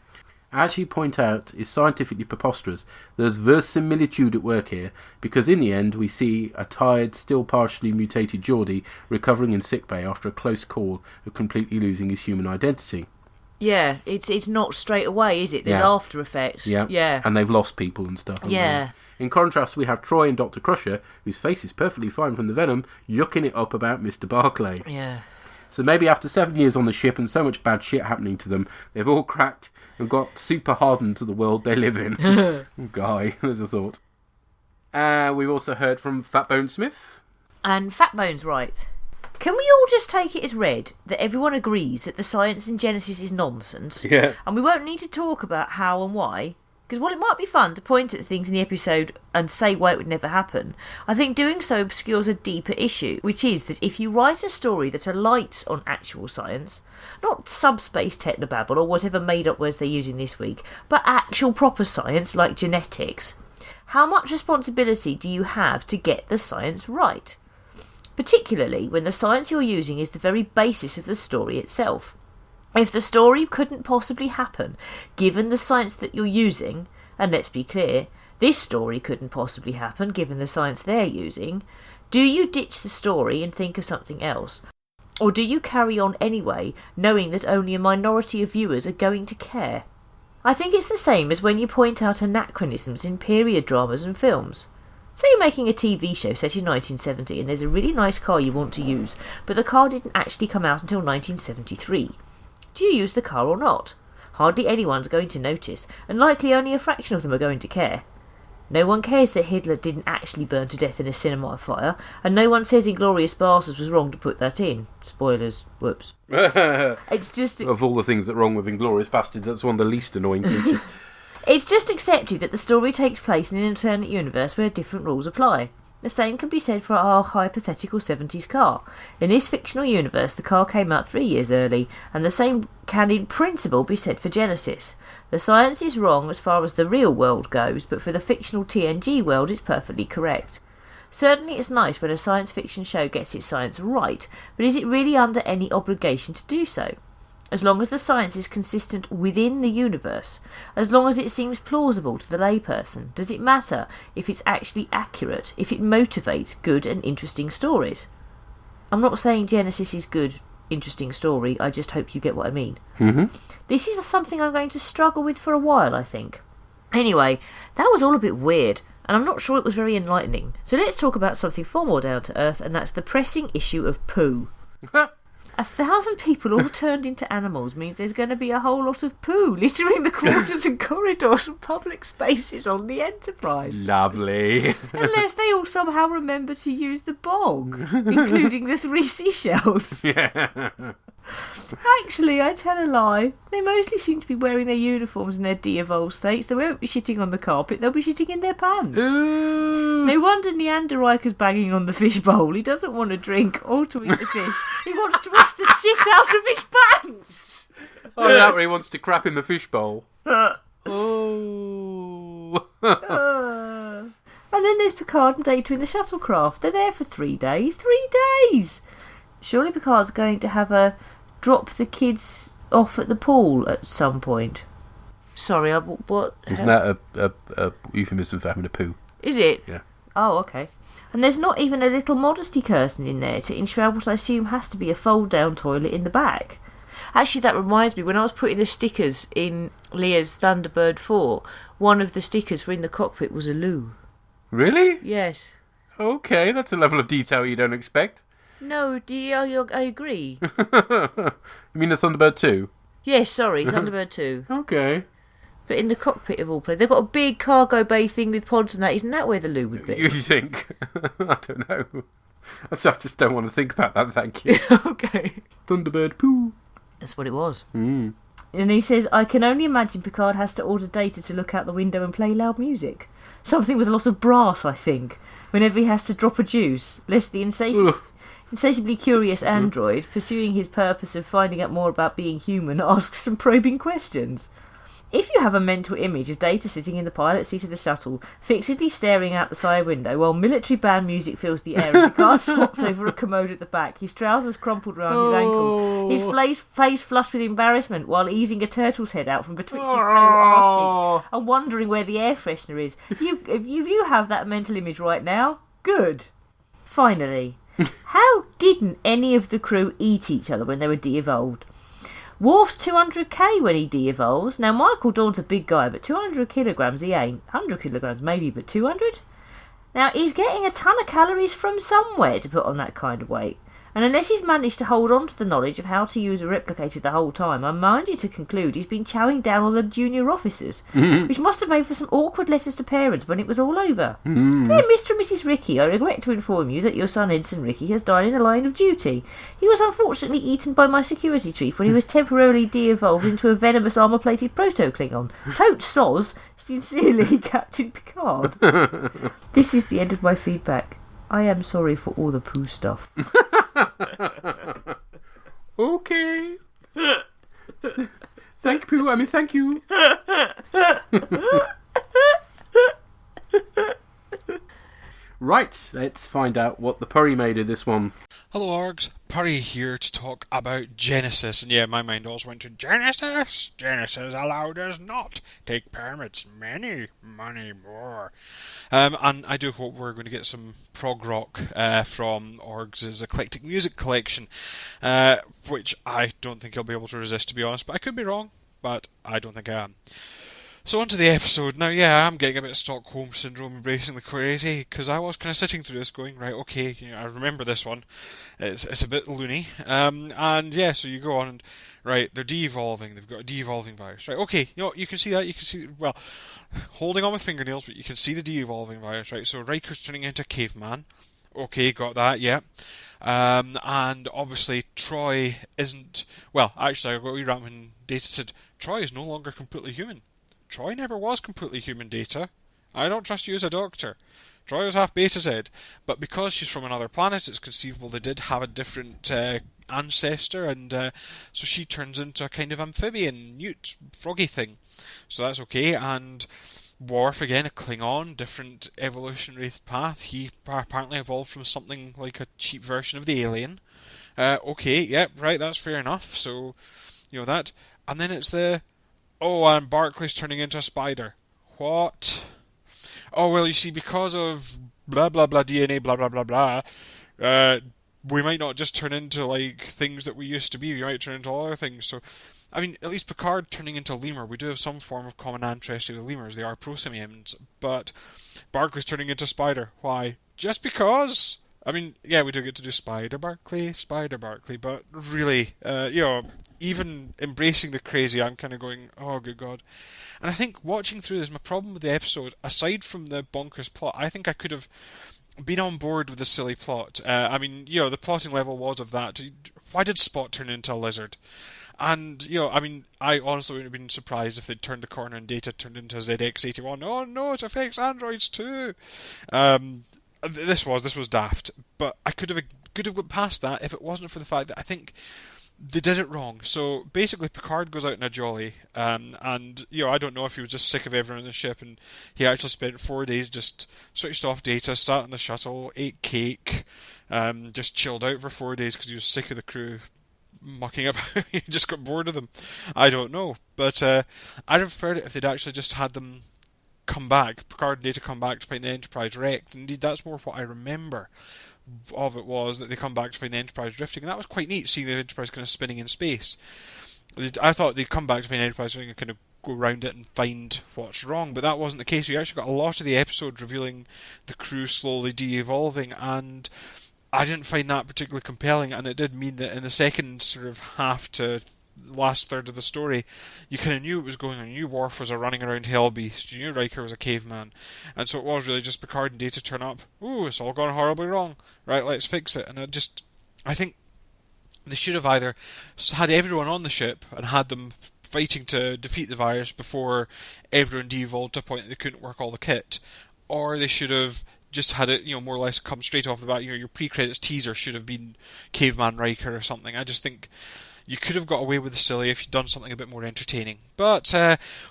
As you point out, is scientifically preposterous. There's verisimilitude at work here, because in the end we see a tired, still partially mutated Geordie recovering in sickbay after a close call of completely losing his human identity. Yeah, it's not straight away, is it? There's Yeah. after effects. Yeah. Yeah. And they've lost people and stuff. haven't Yeah. they? In contrast, we have Troy and Dr. Crusher, whose face is perfectly fine from the venom, yucking it up about Mr. Barclay. Yeah. So maybe after 7 years on the ship and so much bad shit happening to them, they've all cracked and got super hardened to the world they live in. Guy, there's a thought. We've also heard from Fatbone Smith. And Fatbone's right. Can we all just take it as read that everyone agrees that the science in Genesis is nonsense? Yeah. And we won't need to talk about how and why? Because while it might be fun to point at things in the episode and say why it would never happen, I think doing so obscures a deeper issue, which is that if you write a story that alights on actual science, not subspace technobabble or whatever made-up words they're using this week, but actual proper science like genetics, how much responsibility do you have to get the science right? Particularly when the science you're using is the very basis of the story itself. If the story couldn't possibly happen, given the science that you're using, and let's be clear, this story couldn't possibly happen given the science they're using, do you ditch the story and think of something else? Or do you carry on anyway, knowing that only a minority of viewers are going to care? I think it's the same as when you point out anachronisms in period dramas and films. Say you're making a TV show set in 1970 and there's a really nice car you want to use, but the car didn't actually come out until 1973. Do you use the car or not? Hardly anyone's going to notice, and likely only a fraction of them are going to care. No one cares that Hitler didn't actually burn to death in a cinema fire, and no one says Inglourious Basterds was wrong to put that in. Spoilers. Whoops. It's just... Of all the things that are wrong with Inglourious Basterds, that's one of the least annoying features. It's just accepted that the story takes place in an alternate universe where different rules apply. The same can be said for our hypothetical 70s car. In this fictional universe, the car came out 3 years early, and the same can in principle be said for Genesis. The science is wrong as far as the real world goes, but for the fictional TNG world it's perfectly correct. Certainly it's nice when a science fiction show gets its science right, but is it really under any obligation to do so? As long as the science is consistent within the universe, as long as it seems plausible to the layperson, does it matter if it's actually accurate, if it motivates good and interesting stories? I'm not saying Genesis is good, interesting story, I just hope you get what I mean. Mm-hmm. This is something I'm going to struggle with for a while, I think. Anyway, that was all a bit weird, and I'm not sure it was very enlightening. So let's talk about something far more down to earth, and that's the pressing issue of poo. 1,000 people all turned into animals means there's going to be a whole lot of poo littering the quarters and corridors and public spaces on the Enterprise. Lovely. Unless they all somehow remember to use the bog, including the 3 seashells. Yeah. Actually, I tell a lie. They mostly seem to be wearing their uniforms in their de-evolved states. They won't be shitting on the carpet, they'll be shitting in their pants. Ooh. No wonder Neanderthal's banging on the fish bowl. He doesn't want to drink or to eat the fish. He wants to wash the shit out of his pants. Oh, that way he wants to crap in the fishbowl. Oh. And then there's Picard and Data in the shuttlecraft. They're there for 3 days. 3 days! Surely Picard's going to have a drop the kids off at the pool at some point. Sorry, what? Isn't that a euphemism for having a poo? Is it? Yeah. Oh, okay. And there's not even a little modesty curtain in there to enshroud what I assume has to be a fold-down toilet in the back. Actually, that reminds me, when I was putting the stickers in Leah's Thunderbird 4, one of the stickers for in the cockpit was a loo. Really? Yes. Okay, that's a level of detail you don't expect. No, I agree. You mean the Thunderbird 2? Yes, sorry, Thunderbird 2. Okay. But in the cockpit of all places, they've got a big cargo bay thing with pods and that. Isn't that where the loo would be? You think? I don't know. I just don't want to think about that, thank you. Okay. Thunderbird poo. That's what it was. Mm. And he says, I can only imagine Picard has to order Data to look out the window and play loud music. Something with a lot of brass, I think, whenever he has to drop a juice, lest the insatiably curious android, pursuing his purpose of finding out more about being human, asks some probing questions. If you have a mental image of Data sitting in the pilot seat of the shuttle, fixedly staring out the side window while military band music fills the air and Picard squats over a commode at the back, his trousers crumpled round his ankles, his face flushed with embarrassment while easing a turtle's head out from betwixt his pale arse cheeks and wondering where the air freshener is. If you have that mental image right now, good. Finally, how didn't any of the crew eat each other when they were de-evolved? Worf's 200k when he de-evolves. Now, Michael Dorn's a big guy, but 200 kilograms he ain't. 100 kilograms maybe, but 200? Now, he's getting a ton of calories from somewhere to put on that kind of weight. And unless he's managed to hold on to the knowledge of how to use a replicator the whole time, I'm minded to conclude he's been chowing down on the junior officers, which must have made for some awkward letters to parents when it was all over. Dear Mr. and Mrs. Ricky, I regret to inform you that your son Ensign Ricky has died in the line of duty. He was unfortunately eaten by my security chief when he was temporarily de-evolved into a venomous armour-plated proto-Klingon. Totes soz, sincerely, Captain Picard. This is the end of my feedback. I am sorry for all the poo stuff. Okay. Thank you. Right, let's find out what the Purry made of this one. Hello, Orgs. Purry here to talk about Genesis. And yeah, my mind also went to Genesis. Genesis allowed us not take permits. Money more. And I do hope we're going to get some prog rock from Orgs' eclectic music collection, which I don't think I'll be able to resist, to be honest. But I could be wrong, but I don't think I am. So on to the episode. Now, yeah, I'm getting a bit of Stockholm Syndrome, embracing the crazy, because I was kind of sitting through this going, right, okay, I remember this one. It's a bit loony. And yeah, so you go on and, right, they're de-evolving. They've got a de-evolving virus. Right, okay, you can see that. You can see, well, holding on with fingernails, but you can see the de-evolving virus, right? So Riker's turning into a caveman. Okay, got that, yeah. And obviously Troy isn't, well, actually, I got a wee rant when Data said, Troy is no longer completely human. Troy never was completely human, Data. I don't trust you as a doctor. Troy was half Beta Z, but because she's from another planet, it's conceivable they did have a different ancestor, and so she turns into a kind of amphibian, newt, froggy thing. So that's okay, and Worf, again, a Klingon, different evolutionary path. He apparently evolved from something like a cheap version of the alien. Okay, yep, right, that's fair enough. So, that. And then it's and Barclay's turning into a spider. What? Oh, well, you see, because of blah, blah, blah, DNA, blah, blah, blah, blah, we might not just turn into, things that we used to be. We might turn into other things. So, I mean, at least Picard turning into a lemur, we do have some form of common ancestry with lemurs. They are prosimians. But Barclay's turning into a spider. Why? Just because? I mean, yeah, we do get to do Spider Barclay, but really, even embracing the crazy, I'm kind of going, oh, good God. And I think watching through this, my problem with the episode, aside from the bonkers plot, I think I could have been on board with the silly plot. I mean, the plotting level was of that. Why did Spot turn into a lizard? And, I honestly wouldn't have been surprised if they'd turned the corner and Data turned into a ZX-81. Oh, no, it affects androids too. This was daft, but I could have got past that if it wasn't for the fact that I think they did it wrong. So basically, Picard goes out in a jolly, and I don't know if he was just sick of everyone on the ship, and he actually spent 4 days just switched off Data, sat on the shuttle, ate cake, just chilled out for 4 days because he was sick of the crew mucking about. He just got bored of them. I don't know, but I'd have preferred it if they'd actually just had them come back, Picard and Data come back to find the Enterprise wrecked. Indeed, that's more what I remember of it, was that they come back to find the Enterprise drifting, and that was quite neat, seeing the Enterprise kind of spinning in space. I thought they'd come back to find the Enterprise drifting and kind of go around it and find what's wrong, but that wasn't the case. We actually got a lot of the episode revealing the crew slowly de-evolving, and I didn't find that particularly compelling, and it did mean that in the second sort of half to last third of the story, you kind of knew it was going on. You knew Worf was a running around hellbeast. You knew Riker was a caveman. And so it was really just Picard and Data turn up. Ooh, it's all gone horribly wrong. Right, let's fix it. And I think they should have either had everyone on the ship and had them fighting to defeat the virus before everyone de-evolved to a point that they couldn't work all the kit. Or they should have just had it, more or less come straight off the bat. Your pre-credits teaser should have been Caveman Riker or something. I just think you could have got away with the silly if you'd done something a bit more entertaining. But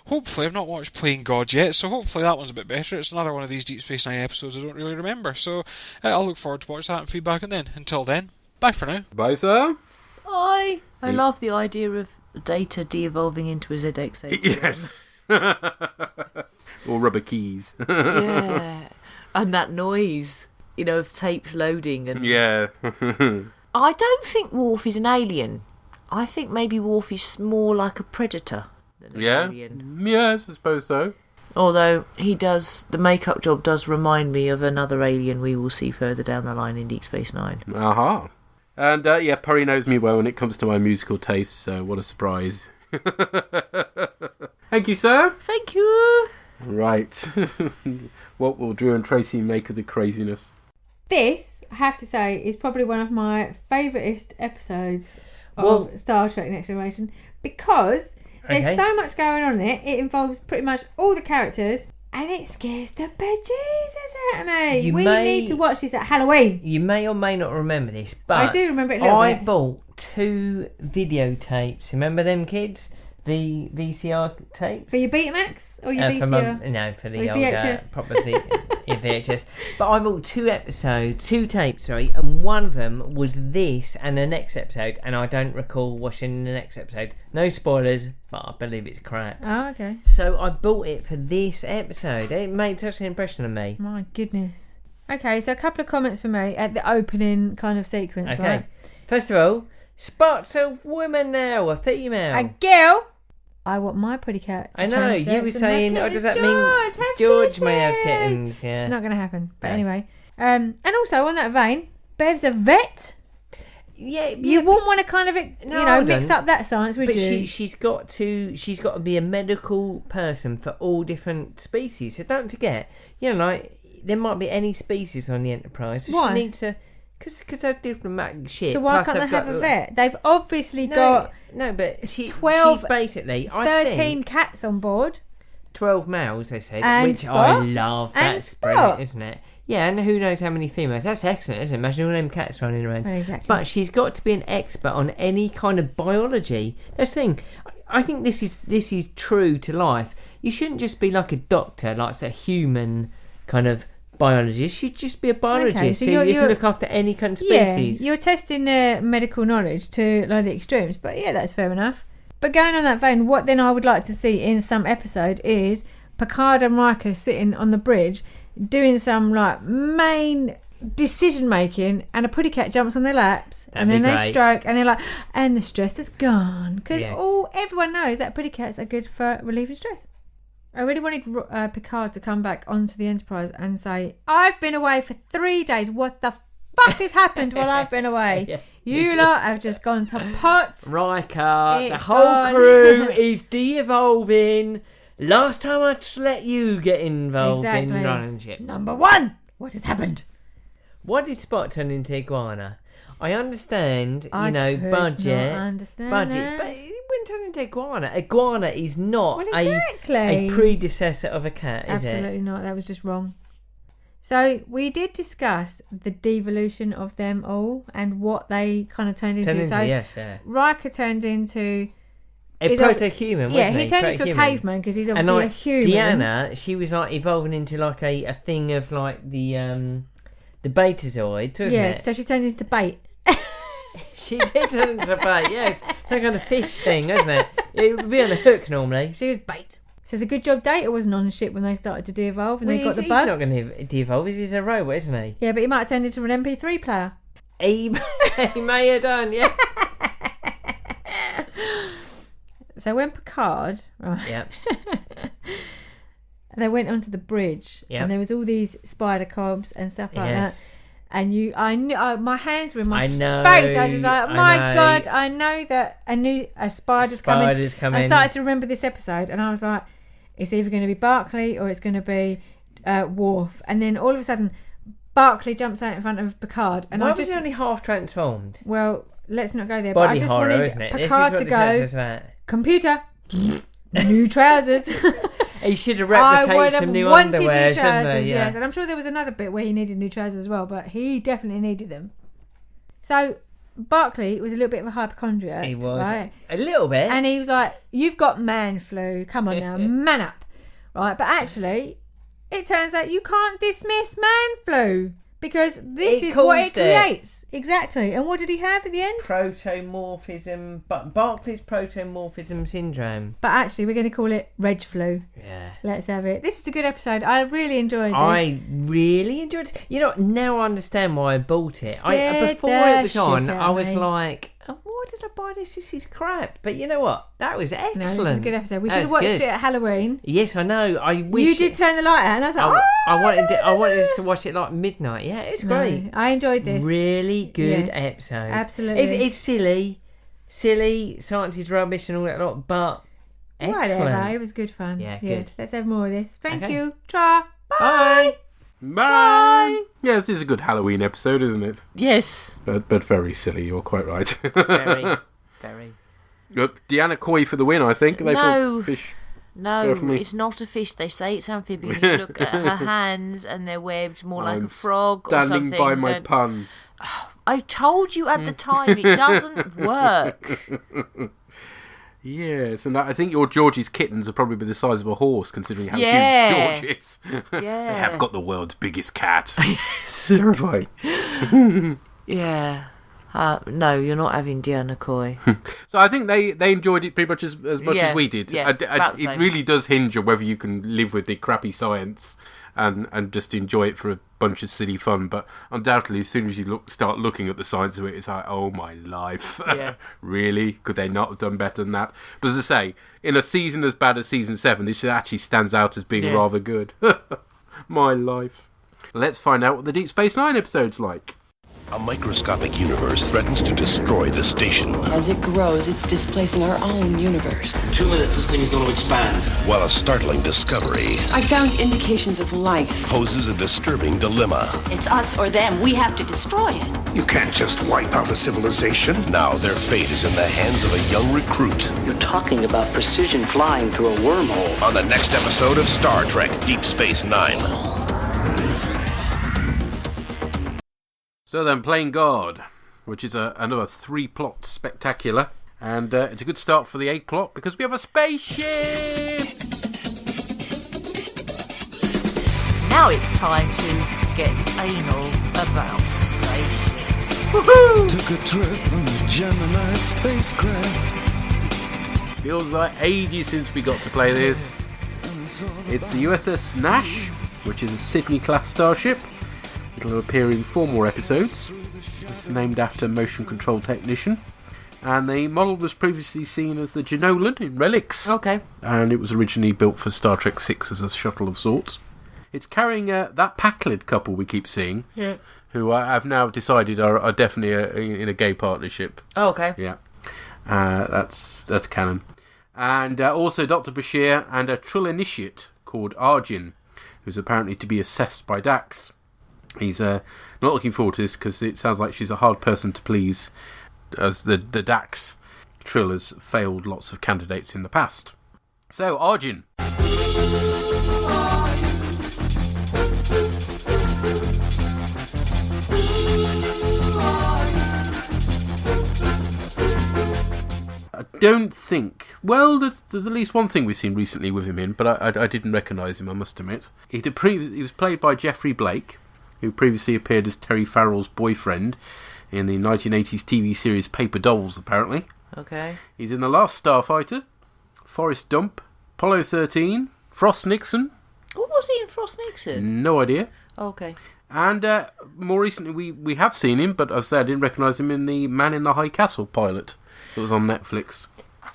hopefully, I've not watched Playing God yet, so hopefully that one's a bit better. It's another one of these Deep Space Nine episodes I don't really remember, so I'll look forward to watch that and feedback, and then, until then, bye for now. Bye, sir. I love the idea of Data de-evolving into a ZX-81. Yes. Or rubber keys. Yeah. And that noise, of tapes loading. And yeah. I don't think Worf is an alien. I think maybe Worf is more like a predator than an alien. Yes, I suppose so. Although the makeup job does remind me of another alien we will see further down the line in Deep Space Nine. Aha. And Purry knows me well when it comes to my musical tastes, so what a surprise. Thank you, sir. Thank you. Right. What will Drew and Tracy make of the craziness? This, I have to say, is probably one of my favouriteest episodes of Star Trek Next Generation because there's so much going on in it. It involves pretty much all the characters and it scares the bejesus out of me. We need to watch this at Halloween. You may or may not remember this, but I do remember it a little bit. I bought 2 videotapes. Remember them, kids? The VCR tapes? For your Betamax or your VCR? For the or old VHS? Proper VHS. But I bought 2 tapes, and one of them was this and the next episode, and I don't recall watching the next episode. No spoilers, but I believe it's crap. Oh, okay. So I bought it for this episode. It made such an impression on me. My goodness. Okay, so a couple of comments for me at the opening kind of sequence, Okay. right? First of all, spots a woman now, a female. A girl. I want my pretty cat to I know, change you sex were and saying, have oh, does kittens. that mean George may have kittens? Yeah. It's not going to happen. But No. anyway. And also, on that vein, Bev's a vet. Yeah, You wouldn't want to kind of, I mix wouldn't. up that science, would But you? she's got to be a medical person for all different species. So don't forget, like there might be any species on the Enterprise. So Why? She needs to, because they're diplomatic shit. So why plus can't they they've have got- a vet? They've obviously got No, but she's 12, basically 13 cats on board. 12 males, they said, And which I Spot. love. And That's Spot. brilliant, isn't it? Yeah, and who knows how many females. That's excellent, isn't it? Imagine all them cats running around. Well, exactly. But she's got to be an expert on any kind of biology. That's the thing. I think this is true to life. You shouldn't just be like a doctor, like a human kind of biologist. You'd just be a biologist. Okay, so so you're- you can you're- look after any kind of species. Yeah, you're testing their medical knowledge to like the extremes, but yeah, that's fair enough. But going on that vein, what then I would like to see in some episode is Picard and Riker sitting on the bridge doing some like main decision making, and a pretty cat jumps on their laps, That'd and then be they great. stroke, and they're like, and the stress is gone because Yes. everyone knows that pretty cats are good for relieving stress. I really wanted Picard to come back onto the Enterprise and say, I've been away for 3 days. What the fuck has happened while I've been away? Yeah, you lot have just gone to pot. Riker, the It's whole gone. crew is de-evolving. Last time I just let you get involved in Exactly. running shit. Number 1, what has happened? What did Spot turn into iguana? I understand, I could budget, not understand budgets, that. but it wouldn't turn into iguana. Iguana is not Well, exactly. a predecessor of a cat, is Absolutely not. That was just wrong. So we did discuss the devolution of them all and what they kind of turned it? into. Turned into, So yes, yeah. Riker turned into... A He's proto-human, Yeah, wasn't he turned into a Proto-human. caveman because he's And obviously like a human. Deanna, she was like evolving into like a thing of like the Betazoids, wasn't Yeah, it? so she turned into bait. She did turn into a bait, yes. Some kind of fish thing, isn't it? It would be on a hook normally. She was bait. So it's a good job Data wasn't on the ship when they started to de-evolve and they got the He's bug. not going to de-evolve, he's a robot, isn't he? Yeah, but he might have turned into an MP3 player. He may have done, yeah. So when Picard, right, Yep. they went onto the bridge Yep. and there was all these spider cobs and stuff like that. Yes. And I knew, my hands were in my I know, face. I was just like, I my know. God, I know that a spider's coming. Spiders come I in. started to remember this episode and I was like, it's either going to be Barclay or it's going to be Worf. And then all of a sudden, Barclay jumps out in front of Picard. And Why I was just, he only half transformed? well, let's not go there. But I Body just horror, wanted isn't it? This is Picard what to this episode go, is about. computer, new trousers. He should have I replicated would some have new wanted underwear, new shouldn't trousers, he? yes. And I'm sure there was another bit where he needed new trousers as well, but he definitely needed them. So Barclay was a little bit of a hypochondriac. He was. Right? A little bit. And he was like, you've got man flu. Come on now, man up. Right? But actually, it turns out you can't dismiss man flu because this It is what it caused it. creates. Exactly. And what did he have at the end? Protomorphism, but Barclay's protomorphism syndrome. But actually, we're going to call it reg flu. Yeah. Let's have it. This is a good episode. I really enjoyed this. I really enjoyed it. You know, now I understand why I bought it. Scared Before the it was on, shit out I of was me. like, why did I buy this? This is crap. But you know what? That was excellent. No, this is a good episode. We That should have was watched good. it at Halloween. Yes, I know. I wish You did turn the light out, and I was like, I wanted us to watch it like midnight. Yeah, it's great. No, I enjoyed this. Really good Yes, episode. absolutely. It's silly. Science is rubbish and all that lot, but excellent. Whatever, it was good fun. Yeah, Yes, good. let's have more of this. Thank Okay. you. Tra. Bye. Bye. Yeah, this is a good Halloween episode, isn't it? Yes. But very silly. You're quite right. Very. Look, Deanna Coy for the win. I think they No. thought fish. No, Definitely. it's not a fish. They say it's amphibian. You look at her hands and they're webbed more like I'm a frog or something. Standing by my Don't- pun. I told you at the time it doesn't work. Yes, and I think your Georgie's kittens are probably the size of a horse, considering how Yeah. huge George is. Yeah. They have got the world's biggest cat. It's terrifying. Yeah. No, you're not having Deanna Coy. So I think they enjoyed it pretty much as much Yeah, as we did. yeah, about the It same. really does hinge on whether you can live with the crappy science and just enjoy it for a bunch of silly fun. But undoubtedly, as soon as you start looking at the science of it, it's like, oh my life. Yeah. Really? Could they not have done better than that? But as I say, in a season as bad as season 7, this actually stands out as being Yeah. rather good. My life. Let's find out what the Deep Space Nine episode's like. A microscopic universe threatens to destroy the station, As it grows, it's displacing our own universe. 2 minutes, this thing is going to expand. while a startling discovery I found indications of life. poses a disturbing dilemma. It's us or them. We have to destroy it. You can't just wipe out a civilization. Now their fate is in the hands of a young recruit. You're talking about precision flying through a wormhole. On the next episode of Star Trek Deep Space Nine. So then, Playing God, which is another 3-plot spectacular. And it's a good start for the 8th plot because we have a spaceship! Now it's time to get anal about spaceships. Took a trip on a Gemini spacecraft. Feels like ages since we got to play this. It's the USS Nash, which is a Sydney-class starship. It'll appear in 4 more episodes. It's named after motion control technician. And the model was previously seen as the Genolan in Relics. Okay. And it was originally built for Star Trek VI as a shuttle of sorts. It's carrying that Packlid couple we keep seeing, who I've now decided are definitely in a gay partnership. Oh, okay. Yeah, that's canon. And also Dr. Bashir and a Trill initiate called Arjun, who's apparently to be assessed by Dax. He's not looking forward to this because it sounds like she's a hard person to please, as the Dax Trill has failed lots of candidates in the past. So, Arjun. I don't think... Well, there's at least one thing we've seen recently with him in, but I didn't recognise him, I must admit. He was played by Jeffrey Blake, who previously appeared as Terry Farrell's boyfriend in the 1980s TV series Paper Dolls, apparently. Okay. He's in The Last Starfighter, Forrest Gump, Apollo 13, Frost Nixon. What was he in Frost Nixon? No idea. Okay. And more recently, we have seen him, but as I said, I didn't recognise him in the Man in the High Castle pilot that was on Netflix.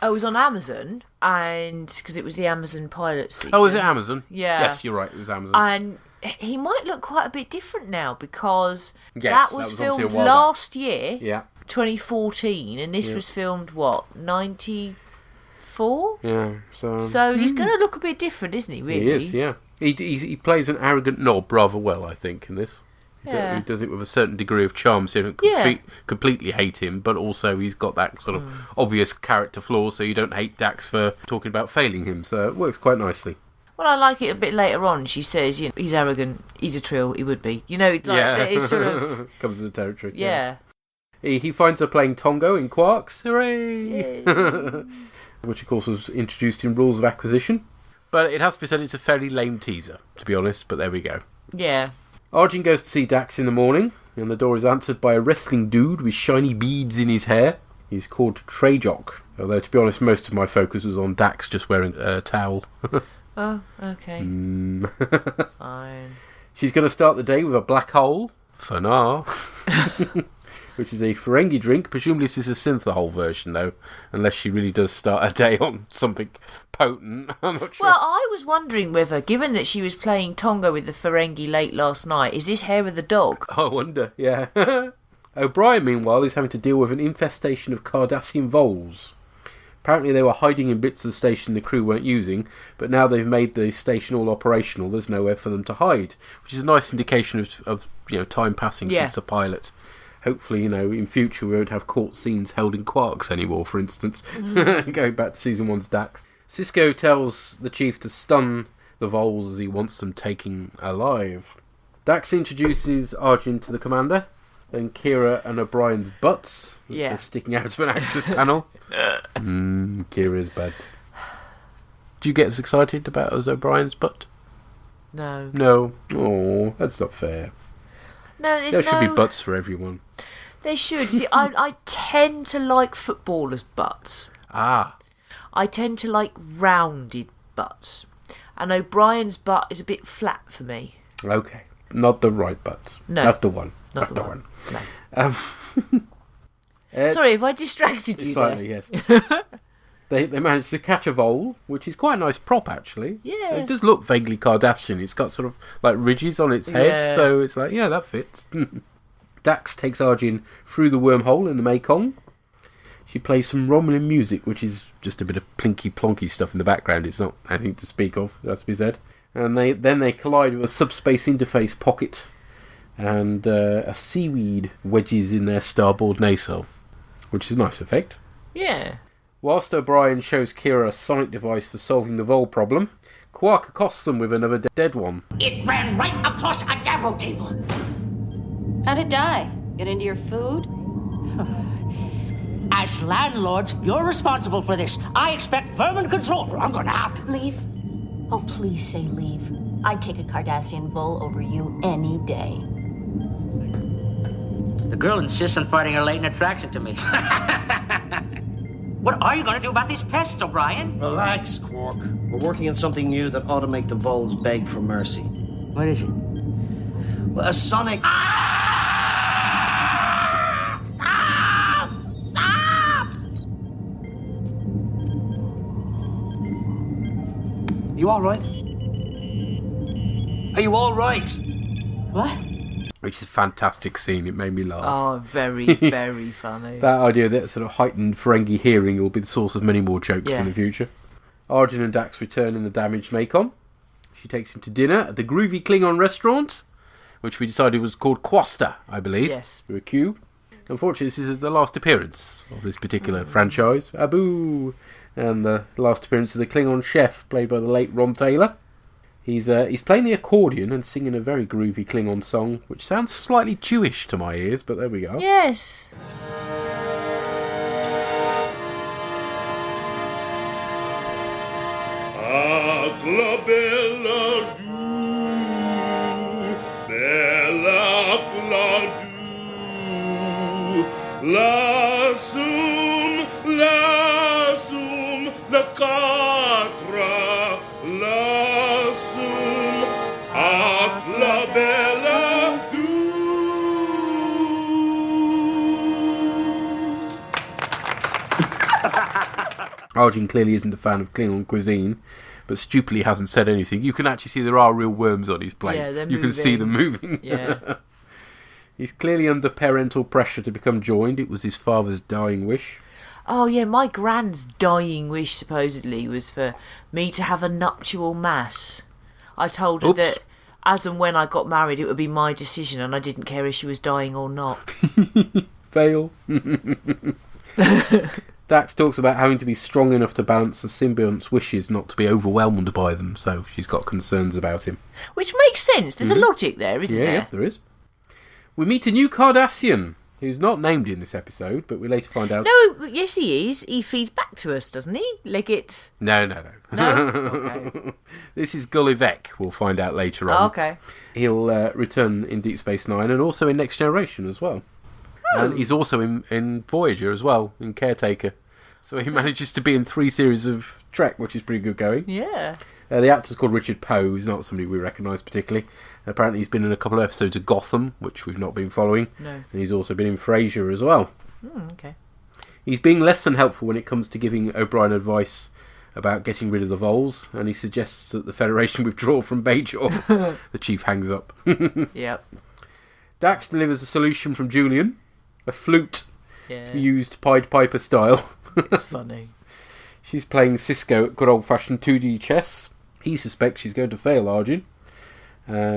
Oh, it was on Amazon, and because it was the Amazon pilot season. Oh, was it Amazon? Yeah. Yes, you're right, it was Amazon. And he might look quite a bit different now because Yes, that was obviously a filmed while back. last year, Yeah. 2014, and this Yeah. was filmed, what, 94? Yeah, so He's going to look a bit different, isn't he, really? He is, yeah. He plays an arrogant knob rather well, I think, in this. Yeah. He does it with a certain degree of charm, so you don't completely hate him, but also he's got that sort of obvious character flaw, so you don't hate Dax for talking about failing him, so it works quite nicely. Well, I like it a bit later on. She says, you know, he's arrogant, he's a trill, he would be. You know, like, it's sort of... Comes to the territory. Yeah. He finds her playing Tongo in Quarks. Hooray! Which, of course, was introduced in Rules of Acquisition. But it has to be said it's a fairly lame teaser, to be honest, but there we go. Yeah. Arjun goes to see Dax in the morning, and the door is answered by a wrestling dude with shiny beads in his hair. He's called Treyjock, although, to be honest, most of my focus was on Dax just wearing a towel. Oh, okay. Fine. She's going to start the day with a black hole, for now. which is a Ferengi drink. Presumably this is a Synthahol version, though, unless she really does start her day on something potent. I'm not sure. Well, I was wondering whether, given that she was playing Tonga with the Ferengi late last night, is this Hair of the Dog? I wonder, yeah. O'Brien, meanwhile, is having to deal with an infestation of Cardassian voles. Apparently they were hiding in bits of the station the crew weren't using, but now they've made the station all operational. There's nowhere for them to hide, which is a nice indication of time passing since the pilot. Hopefully, in future we won't have court scenes held in quarks anymore, for instance. Going back to season 1's Dax. Sisko tells the chief to stun the voles as he wants them taken alive. Dax introduces Arjun to the commander. Then Kira and O'Brien's butts, which are sticking out of an access panel. Kira's bad. Do you get as excited about as O'Brien's butt? No. No. Oh, that's not fair. No, there should be butts for everyone. There should. See, I tend to like footballers' butts. Ah. I tend to like rounded butts. And O'Brien's butt is a bit flat for me. Okay. Not the right butt. No. Not the one. Not the one. No. Sorry, have I distracted you slightly, there? Yes. They managed to catch a vole, which is quite a nice prop, actually. Yeah. It does look vaguely Cardassian. It's got sort of like ridges on its head, so it's like, yeah, that fits. Dax takes Arjun through the wormhole in the Mekong. She plays some Romulan music, which is just a bit of plinky plonky stuff in the background. It's not anything to speak of, that's to be said. And then they collide with a subspace interface pocket, and a seaweed wedges in their starboard nacelle, which is a nice effect. Yeah. Whilst O'Brien shows Kira a sonic device for solving the vole problem, Quark accosts them with another dead one. It ran right across a gavo table. How'd it die? Get into your food? As landlords, you're responsible for this. I expect vermin control, or I'm gonna have to leave. Oh, please say leave. I'd take a Cardassian vole over you any day. The girl insists on fighting her latent attraction to me. What are you going to do about these pests, O'Brien? Relax, Quark. We're working on something new that ought to make the voles beg for mercy. What is it? Well, a sonic... You all right? Are you all right? What? Which is a fantastic scene. It made me laugh. Oh, very, very funny. That idea that sort of heightened Ferengi hearing will be the source of many more jokes in the future. Arjun and Dax return in the damaged Mekong. She takes him to dinner at the groovy Klingon restaurant, which we decided was called Quasta, I believe. Yes. Through a Q. Unfortunately, this is the last appearance of this particular franchise. Abu! And the last appearance of the Klingon chef, played by the late Ron Taylor. He's playing the accordion and singing a very groovy Klingon song, which sounds slightly Jewish to my ears, but there we go. Yes. Atla bella du, bella du, lasum, la catra, lasum, atla bella du. Arjun clearly isn't a fan of Klingon cuisine, but stupidly hasn't said anything. You can actually see there are real worms on his plate. Yeah, they're you can see them moving. Yeah. He's clearly under parental pressure to become joined. It was his father's dying wish. Oh, yeah, my grand's dying wish, supposedly, was for me to have a nuptial mass. I told her that as and when I got married, it would be my decision, and I didn't care if she was dying or not. Fail. Dax talks about having to be strong enough to balance the symbiont's wishes, not to be overwhelmed by them, so she's got concerns about him. Which makes sense. There's a logic there, isn't there? Yeah, there is. We meet a new Cardassian, who's not named in this episode, but we later find out... No, yes he is. He feeds back to us, doesn't he? Leggett. No. No? Okay. This is Gullivec, we'll find out later on. Oh, okay. He'll return in Deep Space Nine and also in Next Generation as well. Oh. And he's also in Voyager as well, in Caretaker. So he manages to be in 3 series of Trek, which is pretty good going. Yeah. The actor's called Richard Poe. He's not somebody we recognise particularly. Apparently he's been in a couple of episodes of Gotham, which we've not been following. No. And he's also been in Frasier as well. Okay. He's being less than helpful when it comes to giving O'Brien advice about getting rid of the voles, and he suggests that the Federation withdraw from Bajor. The chief hangs up. Yep. Dax delivers a solution from Julian, a flute Yeah. to be used Pied Piper style. It's funny. She's playing Cisco at good old-fashioned 2D chess. He suspects she's going to fail Arjun.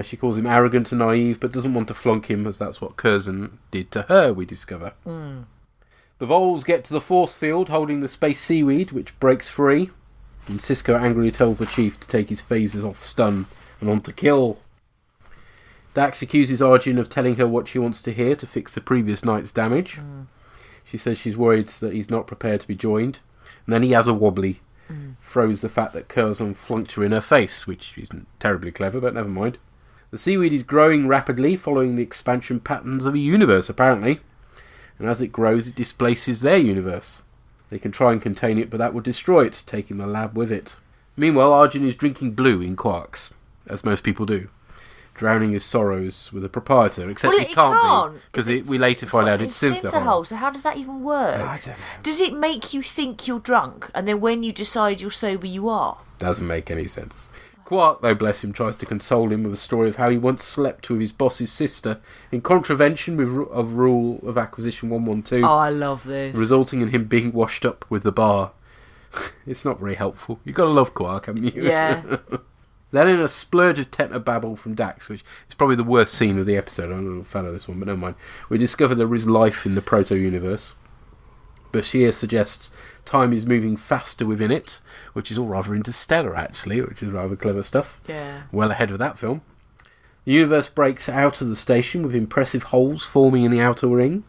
She calls him arrogant and naive, but doesn't want to flunk him, as that's what Curzon did to her, we discover. The voles get to the force field, holding the space seaweed, which breaks free. And Cisco angrily tells the chief to take his phasers off stun and on to kill. Dax accuses Arjun of telling her what she wants to hear to fix the previous night's damage. She says she's worried that he's not prepared to be joined. And then he has a wobbly. Throws the fact that Curzon flunked her in her face, which isn't terribly clever, but never mind. The seaweed is growing rapidly, following the expansion patterns of a universe, apparently. And as it grows, it displaces their universe. They can try and contain it, but that would destroy it, taking the lab with it. Meanwhile, Arjun is drinking blue in quarks, as most people do, drowning his sorrows with a proprietor, except Well, it can't be, because It's we later find out it's synthahol. So how does that even work? I don't know. Does it make you think you're drunk, and then when you decide you're sober, you are? Doesn't make any sense. Quark, though, bless him, tries to console him with a story of how he once slept with his boss's sister in contravention of rule of acquisition 112. Oh, I love this. Resulting in him being washed up with the bar. It's not very helpful. You've got to love Quark, haven't you? Yeah. Then in a splurge of technobabble from Dax, which is probably the worst scene of the episode, I'm not a fan of this one, but never mind, we discover there is life in the proto-universe. Bashir suggests time is moving faster within it, which is all rather interstellar, actually, which is rather clever stuff. Yeah. Well ahead of that film. The universe breaks out of the station with impressive holes forming in the outer ring.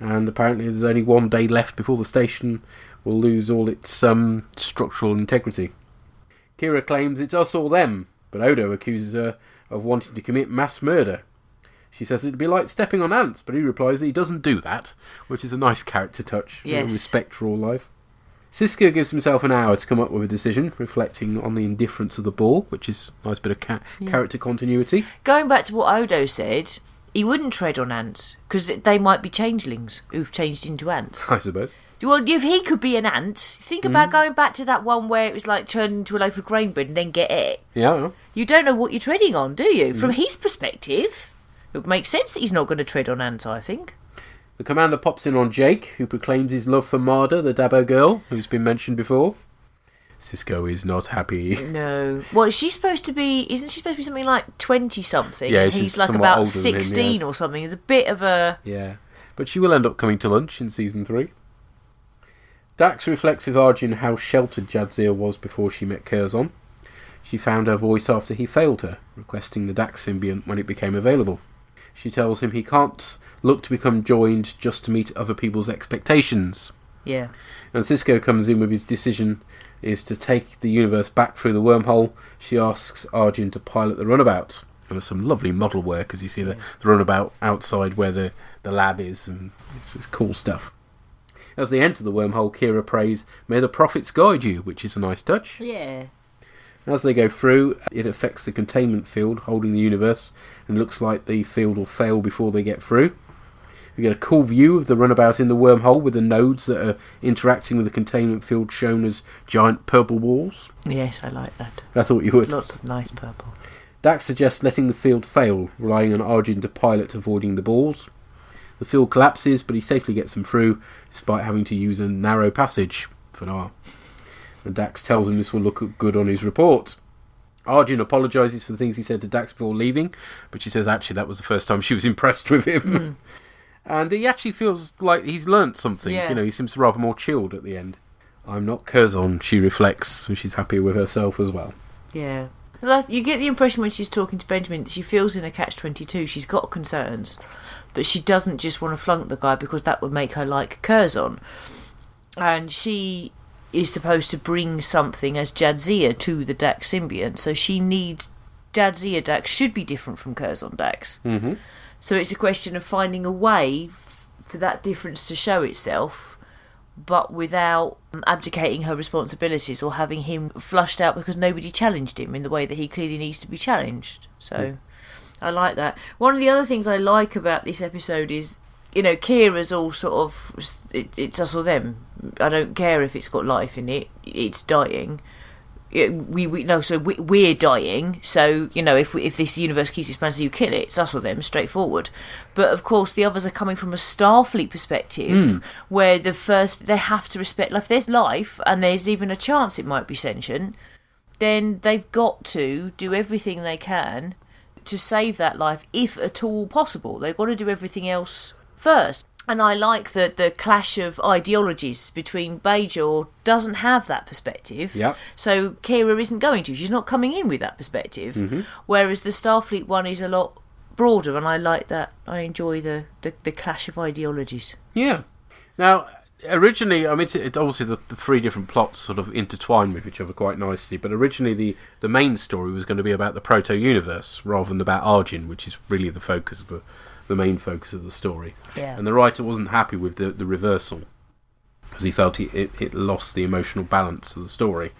And apparently there's only 1 day left before the station will lose all its structural integrity. Kira claims it's us or them, but Odo accuses her of wanting to commit mass murder. She says it'd be like stepping on ants, but he replies that he doesn't do that, which is a nice character touch. Yes. Respect for all life. Cisco gives himself an hour to come up with a decision, reflecting on the indifference of the ball, which is a nice bit of character continuity. Going back to what Odo said, he wouldn't tread on ants, because they might be changelings who've changed into ants. I suppose. Well, if he could be an ant, think about going back to that one where it was like turn into a loaf of grain bread and then get it. Yeah. You don't know what you're treading on, do you? From his perspective, it makes sense that he's not going to tread on ants, I think. The commander pops in on Jake, who proclaims his love for Marda, the Dabo girl, who's been mentioned before. Cisco is not happy. No. Well, isn't she supposed to be something like 20-something? Yeah, and she's he's like somewhat about older than him, 16 yes. or something. It's a bit of a... Yeah. But she will end up coming to lunch in season 3. Dax reflects with Arjun how sheltered Jadzia was before she met Curzon. She found her voice after he failed her, requesting the Dax symbiont when it became available. She tells him he can't look to become joined just to meet other people's expectations. Yeah. And Cisco comes in with his decision is to take the universe back through the wormhole. She asks Arjun to pilot the runabout. And there's some lovely model work as you see the runabout outside where the lab is, and it's cool stuff. As they enter the wormhole, Kira prays, "May the prophets guide you," which is a nice touch. Yeah. As they go through, it affects the containment field holding the universe, and looks like the field will fail before they get through. We get a cool view of the runabout in the wormhole with the nodes that are interacting with the containment field shown as giant purple walls. Yes, I like that. I thought you would. Lots of nice purple. Dax suggests letting the field fail, relying on Arjun to pilot avoiding the balls. The field collapses, but he safely gets them through, despite having to use a narrow passage for now. And Dax tells him this will look good on his report. Arjun apologises for the things he said to Dax before leaving, but she says actually that was the first time she was impressed with him. And he actually feels like he's learnt something. Yeah. You know, he seems rather more chilled at the end. I'm not Curzon, she reflects, and she's happy with herself as well. Yeah. You get the impression when she's talking to Benjamin that she feels in a catch-22. She's got concerns, but she doesn't just want to flunk the guy because that would make her like Curzon. And she is supposed to bring something as Jadzia to the Dax symbiont, so she needs... Jadzia Dax should be different from Curzon Dax. Mm-hmm. So it's a question of finding a way for that difference to show itself but without abdicating her responsibilities or having him flushed out because nobody challenged him in the way that he clearly needs to be challenged. So I like that. One of the other things I like about this episode is, Kira's all sort of, it's us or them. I don't care if it's got life in it, it's dying. We're dying, so if this universe keeps expanding, you kill it. It's us or them, straightforward. But of course the others are coming from a Starfleet perspective, where they have to respect life. If there's life and there's even a chance it might be sentient, then they've got to do everything they can to save that life, if at all possible. They've got to do everything else first. And I like the clash of ideologies between Bajor doesn't have that perspective. Yep. So Kira isn't going to. She's not coming in with that perspective. Mm-hmm. Whereas the Starfleet one is a lot broader, and I like that. I enjoy the clash of ideologies. Yeah. Now, originally, it obviously the three different plots sort of intertwine with each other quite nicely, but originally the main story was going to be about the proto-universe rather than about Arjun, which is really the focus of the main focus of the story. Yeah. And the writer wasn't happy with the reversal because he felt it lost the emotional balance of the story.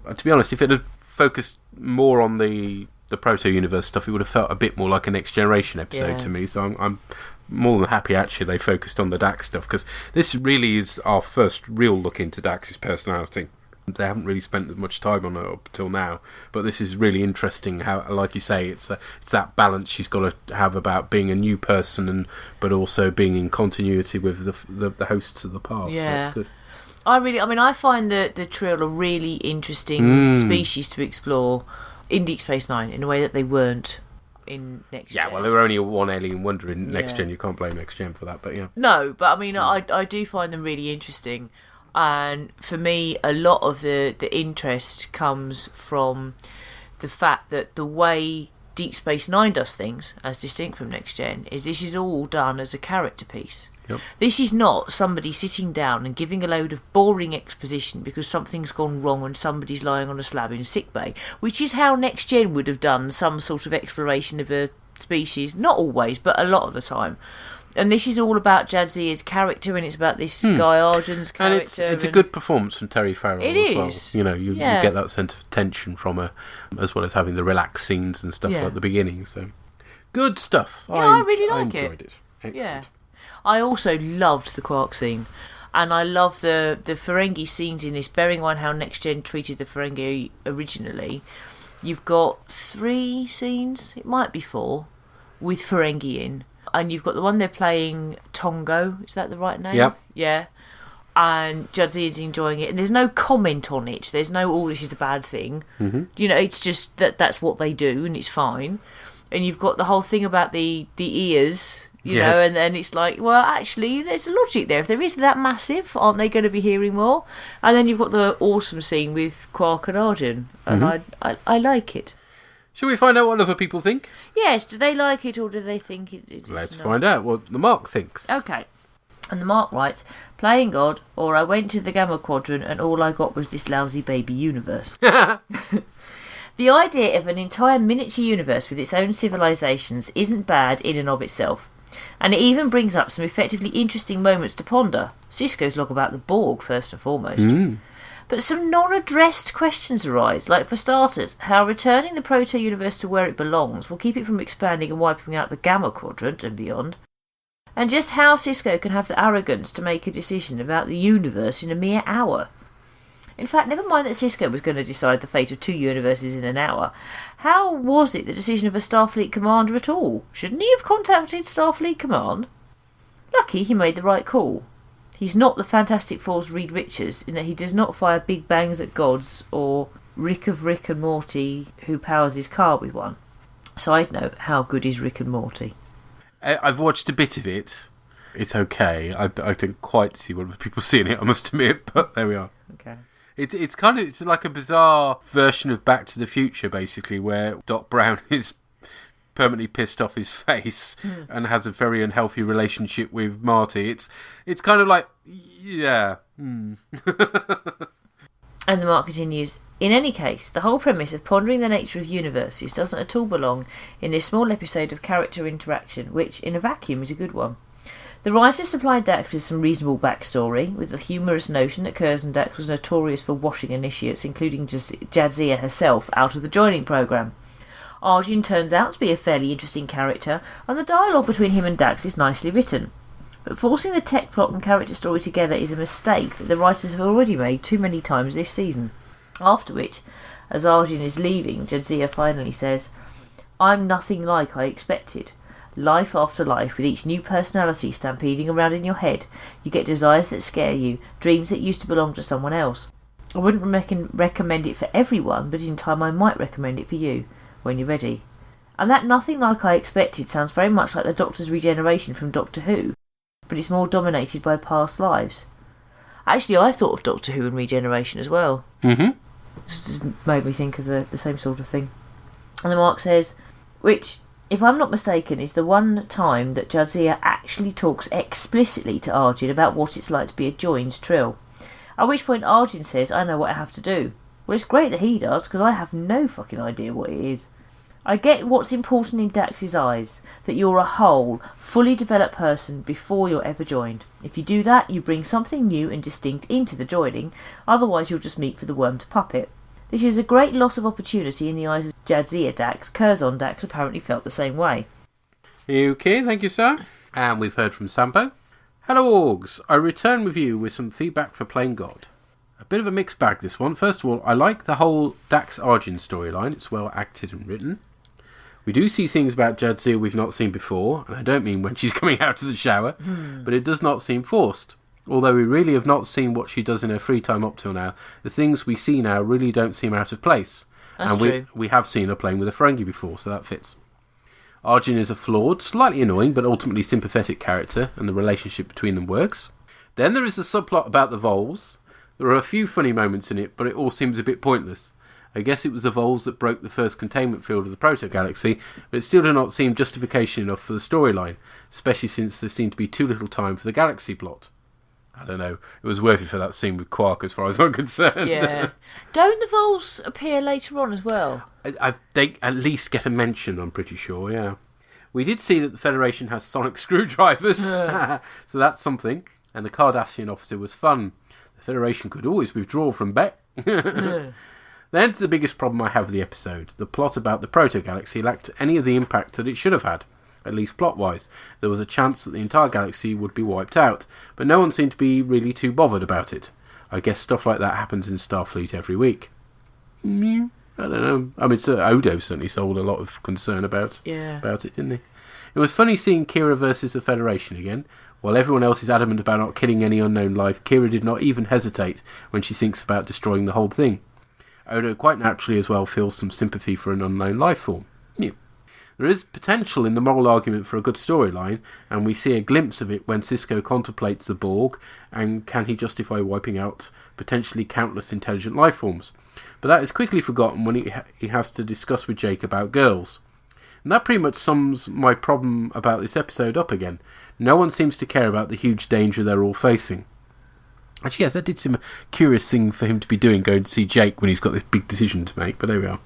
To be honest, if it had focused more on the proto-universe stuff, it would have felt a bit more like a Next Generation episode to me. So I'm more than happy actually they focused on the Dax stuff, because this really is our first real look into Dax's personality. They haven't really spent as much time on it up till now, but this is really interesting. How, like you say, it's that balance she's got to have about being a new person but also being in continuity with the hosts of the past. Yeah, so it's good. I find the Trill a really interesting species to explore in Deep Space Nine in a way that they weren't in Next Gen. Yeah, well, there were only one alien wonder in Next Gen. You can't blame Next Gen for that, but yeah. No, but I do find them really interesting. And for me, a lot of the interest comes from the fact that the way Deep Space Nine does things, as distinct from Next Gen, is this is all done as a character piece. Yep. This is not somebody sitting down and giving a load of boring exposition because something's gone wrong and somebody's lying on a slab in sickbay, which is how Next Gen would have done some sort of exploration of a species. Not always, but a lot of the time. And this is all about Jadzia's character, and it's about this guy Arjun's character. And it's a good performance from Terry Farrell as well. Is. You get that sense of tension from her, as well as having the relaxed scenes and stuff at the beginning. So, good stuff. Yeah, I really like it. I enjoyed it. Excellent. Yeah. I also loved the Quark scene. And I love the Ferengi scenes in this, bearing in mind how Next Gen treated the Ferengi originally. You've got 3 scenes, it might be 4, with Ferengi in. And you've got the one they're playing Tongo, is that the right name? Yep. Yeah. And Jadzia's enjoying it. And there's no comment on it. There's no, oh, this is a bad thing. Mm-hmm. It's just that's what they do and it's fine. And you've got the whole thing about the ears, you know, and then it's like, well, actually, there's a logic there. If there is that massive, aren't they going to be hearing more? And then you've got the awesome scene with Quark and Arjun. And I like it. Shall we find out what other people think? Yes, do they like it or do they think it's Let's not? find out what the Mark thinks. Okay. And the Mark writes, playing God, or I went to the Gamma Quadrant and all I got was this lousy baby universe. The idea of an entire miniature universe with its own civilizations isn't bad in and of itself. And it even brings up some effectively interesting moments to ponder. Sisko's log about the Borg, first and foremost. But some non-addressed questions arise, like for starters, how returning the proto-universe to where it belongs will keep it from expanding and wiping out the Gamma Quadrant and beyond, and just how Sisko can have the arrogance to make a decision about the universe in a mere hour. In fact, never mind that Sisko was going to decide the fate of 2 universes in an hour. How was it the decision of a Starfleet commander at all? Shouldn't he have contacted Starfleet Command? Lucky he made the right call. He's not the Fantastic Four's Reed Richards in that he does not fire big bangs at gods or Rick of Rick and Morty who powers his car with one. Side note, how good is Rick and Morty? I've watched a bit of it. It's okay. I can quite see what people see in it, I must admit, but there we are. Okay. It's like a bizarre version of Back to the Future, basically, where Doc Brown is permanently pissed off his face and has a very unhealthy relationship with Marty. It's kind of like, yeah. And the Mark continues, in any case, the whole premise of pondering the nature of universes doesn't at all belong in this small episode of character interaction, which, in a vacuum, is a good one. The writers supplied Dax with some reasonable backstory, with the humorous notion that Curzon Dax was notorious for washing initiates, including Jadzia herself, out of the joining programme. Arjun turns out to be a fairly interesting character, and the dialogue between him and Dax is nicely written. But forcing the tech plot and character story together is a mistake that the writers have already made too many times this season. After which, as Arjun is leaving, Jadzia finally says, "I'm nothing like I expected. Life after life, with each new personality stampeding around in your head, you get desires that scare you, dreams that used to belong to someone else. I wouldn't recommend it for everyone, but in time I might recommend it for you, when you're ready." And that nothing like I expected sounds very much like the Doctor's regeneration from Doctor Who, but it's more dominated by past lives. Actually, I thought of Doctor Who and regeneration as well. Mm-hmm. Just made me think of the same sort of thing. And then Mark says, which, if I'm not mistaken, is the one time that Jadzia actually talks explicitly to Arjun about what it's like to be a joined Trill. At which point Arjun says, "I know what I have to do." Well, it's great that he does, because I have no fucking idea what it is. I get what's important in Dax's eyes, that you're a whole, fully developed person before you're ever joined. If you do that, you bring something new and distinct into the joining, otherwise you'll just meet for the worm to puppet. This is a great loss of opportunity in the eyes of Jadzia Dax. Curzon Dax apparently felt the same way. Okay, thank you, sir. And we've heard from Sampo. Hello, Orgs. I return with you with some feedback for Plain God. A bit of a mixed bag, this one. First of all, I like the whole Dax Arjun storyline. It's well acted and written. We do see things about Jadzia we've not seen before, and I don't mean when she's coming out of the shower, but it does not seem forced. Although we really have not seen what she does in her free time up till now, the things we see now really don't seem out of place. That's true. We have seen her playing with a Ferengi before, so that fits. Arjun is a flawed, slightly annoying, but ultimately sympathetic character, and the relationship between them works. Then there is a subplot about the Voles. There are a few funny moments in it, but it all seems a bit pointless. I guess it was the Voles that broke the first containment field of the proto-galaxy, but it still did not seem justification enough for the storyline, especially since there seemed to be too little time for the galaxy plot. I don't know, it was worth it for that scene with Quark as far as I'm concerned. Yeah. Don't the Voles appear later on as well? They at least get a mention, I'm pretty sure, yeah. We did see that the Federation has sonic screwdrivers, so that's something, and the Cardassian officer was fun. The Federation could always withdraw from Bet. Then to the biggest problem I have with the episode. The plot about the proto-galaxy lacked any of the impact that it should have had, at least plot-wise. There was a chance that the entire galaxy would be wiped out, but no one seemed to be really too bothered about it. I guess stuff like that happens in Starfleet every week. I don't know. I mean, Odo certainly sold a lot of concern about it, didn't he? It was funny seeing Kira versus the Federation again. While everyone else is adamant about not killing any unknown life, Kira did not even hesitate when she thinks about destroying the whole thing. Odo quite naturally as well feels some sympathy for an unknown life form. Yeah. There is potential in the moral argument for a good storyline, and we see a glimpse of it when Sisko contemplates the Borg, and can he justify wiping out potentially countless intelligent life forms. But that is quickly forgotten when he has to discuss with Jake about girls. And that pretty much sums my problem about this episode up again. No one seems to care about the huge danger they're all facing. Actually, yes, that did seem a curious thing for him to be doing, going to see Jake when he's got this big decision to make, but there we are.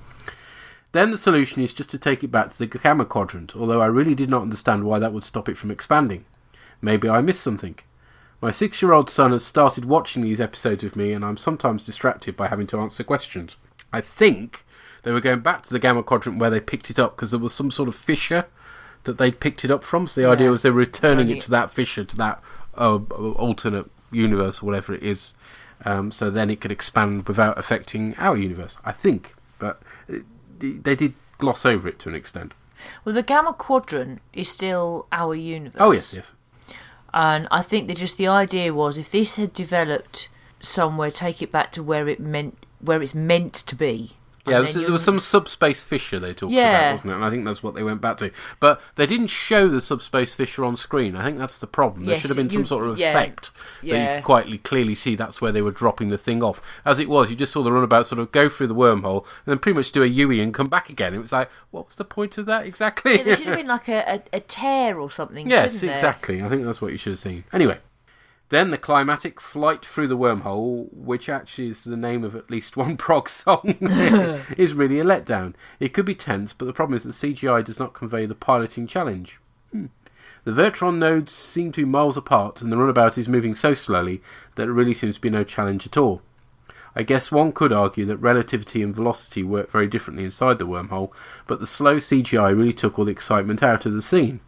Then the solution is just to take it back to the Gamma Quadrant, although I really did not understand why that would stop it from expanding. Maybe I missed something. My 6-year-old son has started watching these episodes with me, and I'm sometimes distracted by having to answer questions. I think they were going back to the Gamma Quadrant where they picked it up, because there was some sort of fissure that they'd picked it up from, so the idea was they were returning it to that fissure, to that alternate universe or whatever it is, so then it could expand without affecting our universe, I think. But they did gloss over it to an extent. Well, the Gamma Quadrant is still our universe. Oh, yes. And I think that just the idea was, if this had developed somewhere, take it back to where it's meant to be. Yeah, there was some subspace fissure they talked about, wasn't it? And I think that's what they went back to. But they didn't show the subspace fissure on screen. I think that's the problem. There should have been some sort of effect that you quite clearly see that's where they were dropping the thing off. As it was, you just saw the runabout sort of go through the wormhole and then pretty much do a U-E and come back again. It was like, what was the point of that exactly? Yeah, there should have been like a tear or something, yes, shouldn't there? Exactly. I think that's what you should have seen. Anyway. Then the climatic flight through the wormhole, which actually is the name of at least one prog song, is really a letdown. It could be tense, but the problem is that CGI does not convey the piloting challenge. The Vertron nodes seem to be miles apart, and the runabout is moving so slowly that there really seems to be no challenge at all. I guess one could argue that relativity and velocity work very differently inside the wormhole, but the slow CGI really took all the excitement out of the scene.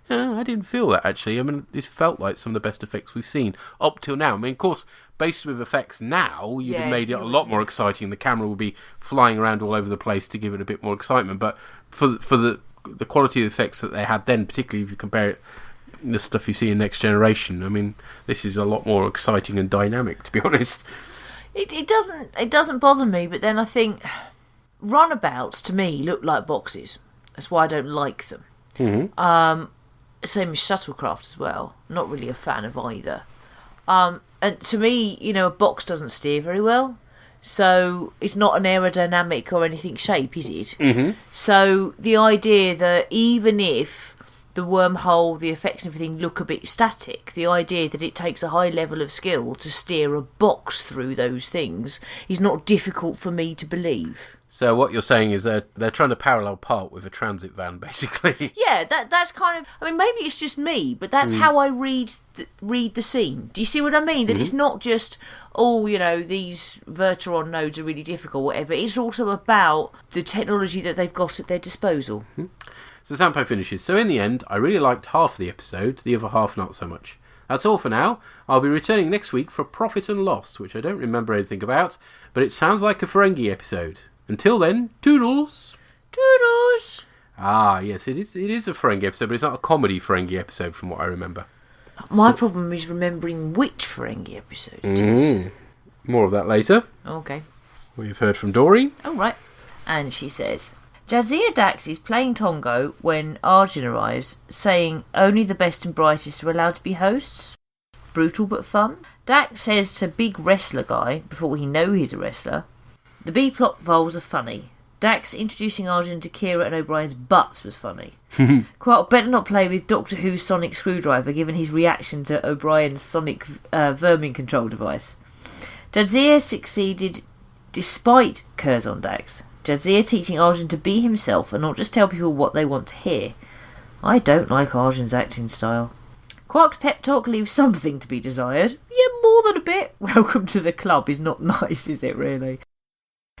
I didn't feel that, actually. I mean, this felt like some of the best effects we've seen up till now. I mean, of course, based with effects now, you'd have made it a lot more exciting. The camera would be flying around all over the place to give it a bit more excitement. But for the quality of the effects that they had then, particularly if you compare it to the stuff you see in Next Generation, I mean, this is a lot more exciting and dynamic, to be honest. It doesn't bother me, but then I think runabouts to me look like boxes. That's why I don't like them. Mm-hmm. Same as shuttlecraft as well. Not really a fan of either. And to me, a box doesn't steer very well. So it's not an aerodynamic or anything shape, is it? Mm-hmm. So the idea that even if the wormhole, the effects and everything look a bit static, the idea that it takes a high level of skill to steer a box through those things is not difficult for me to believe. So what you're saying is they're trying to parallel park with a transit van, basically. Yeah, that's kind of... I mean, maybe it's just me, but that's how I read the scene. Do you see what I mean? That it's not just, these Verteron nodes are really difficult, whatever. It's also about the technology that they've got at their disposal. So Sampo finishes. So in the end, I really liked half of the episode, the other half not so much. That's all for now. I'll be returning next week for Profit and Loss, which I don't remember anything about, but it sounds like a Ferengi episode. Until then, toodles. Toodles. Ah, yes, it is a Ferengi episode, but it's not a comedy Ferengi episode from what I remember. My problem is remembering which Ferengi episode it is. More of that later. Okay. We've heard from Dory. Oh, right. And she says, Jadzia Dax is playing Tongo when Arjun arrives, saying only the best and brightest are allowed to be hosts. Brutal but fun. Dax says to big wrestler guy, before we know he's a wrestler, the B-plot voles are funny. Dax introducing Arjun to Kira and O'Brien's butts was funny. Quark better not play with Doctor Who's sonic screwdriver given his reaction to O'Brien's sonic vermin control device. Jadzia succeeded despite Curzon Dax. Jadzia teaching Arjun to be himself and not just tell people what they want to hear. I don't like Arjun's acting style. Quark's pep talk leaves something to be desired. Yeah, more than a bit. Welcome to the club is not nice, is it really?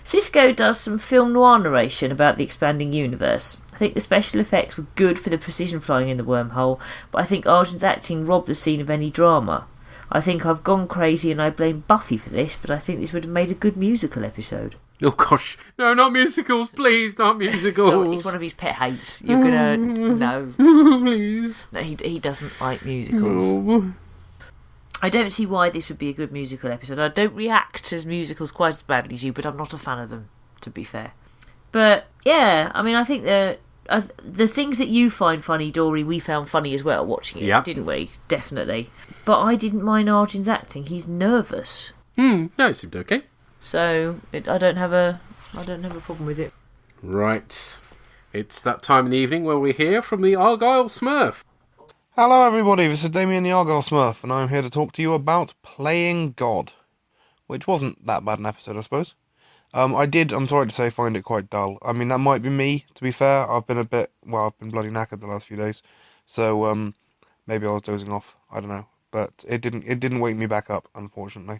Cisco does some film noir narration about the expanding universe. I think the special effects were good for the precision flying in the wormhole, but I think Arjun's acting robbed the scene of any drama. I think I've gone crazy and I blame Buffy for this, but I think this would have made a good musical episode. Oh gosh, no, not musicals, please, not musicals. So it's one of his pet hates. You're gonna... No. Please. No, he doesn't like musicals. No. I don't see why this would be a good musical episode. I don't react to musicals quite as badly as you, but I'm not a fan of them, to be fair. But, yeah, I mean, I think the things that you find funny, Dory, we found funny as well watching it, didn't we? Definitely. But I didn't mind Arjun's acting. He's nervous. No, it seemed okay. So, I don't have a problem with it. Right. It's that time in the evening where we hear from the Argyle Smurf. Hello everybody, this is Damien the Argyle Smurf, and I'm here to talk to you about Playing God, which wasn't that bad an episode, I suppose. I'm sorry to say, find it quite dull. I mean, that might be me, to be fair. I've been I've been bloody knackered the last few days, so maybe I was dozing off, I don't know. But it didn't wake me back up, unfortunately.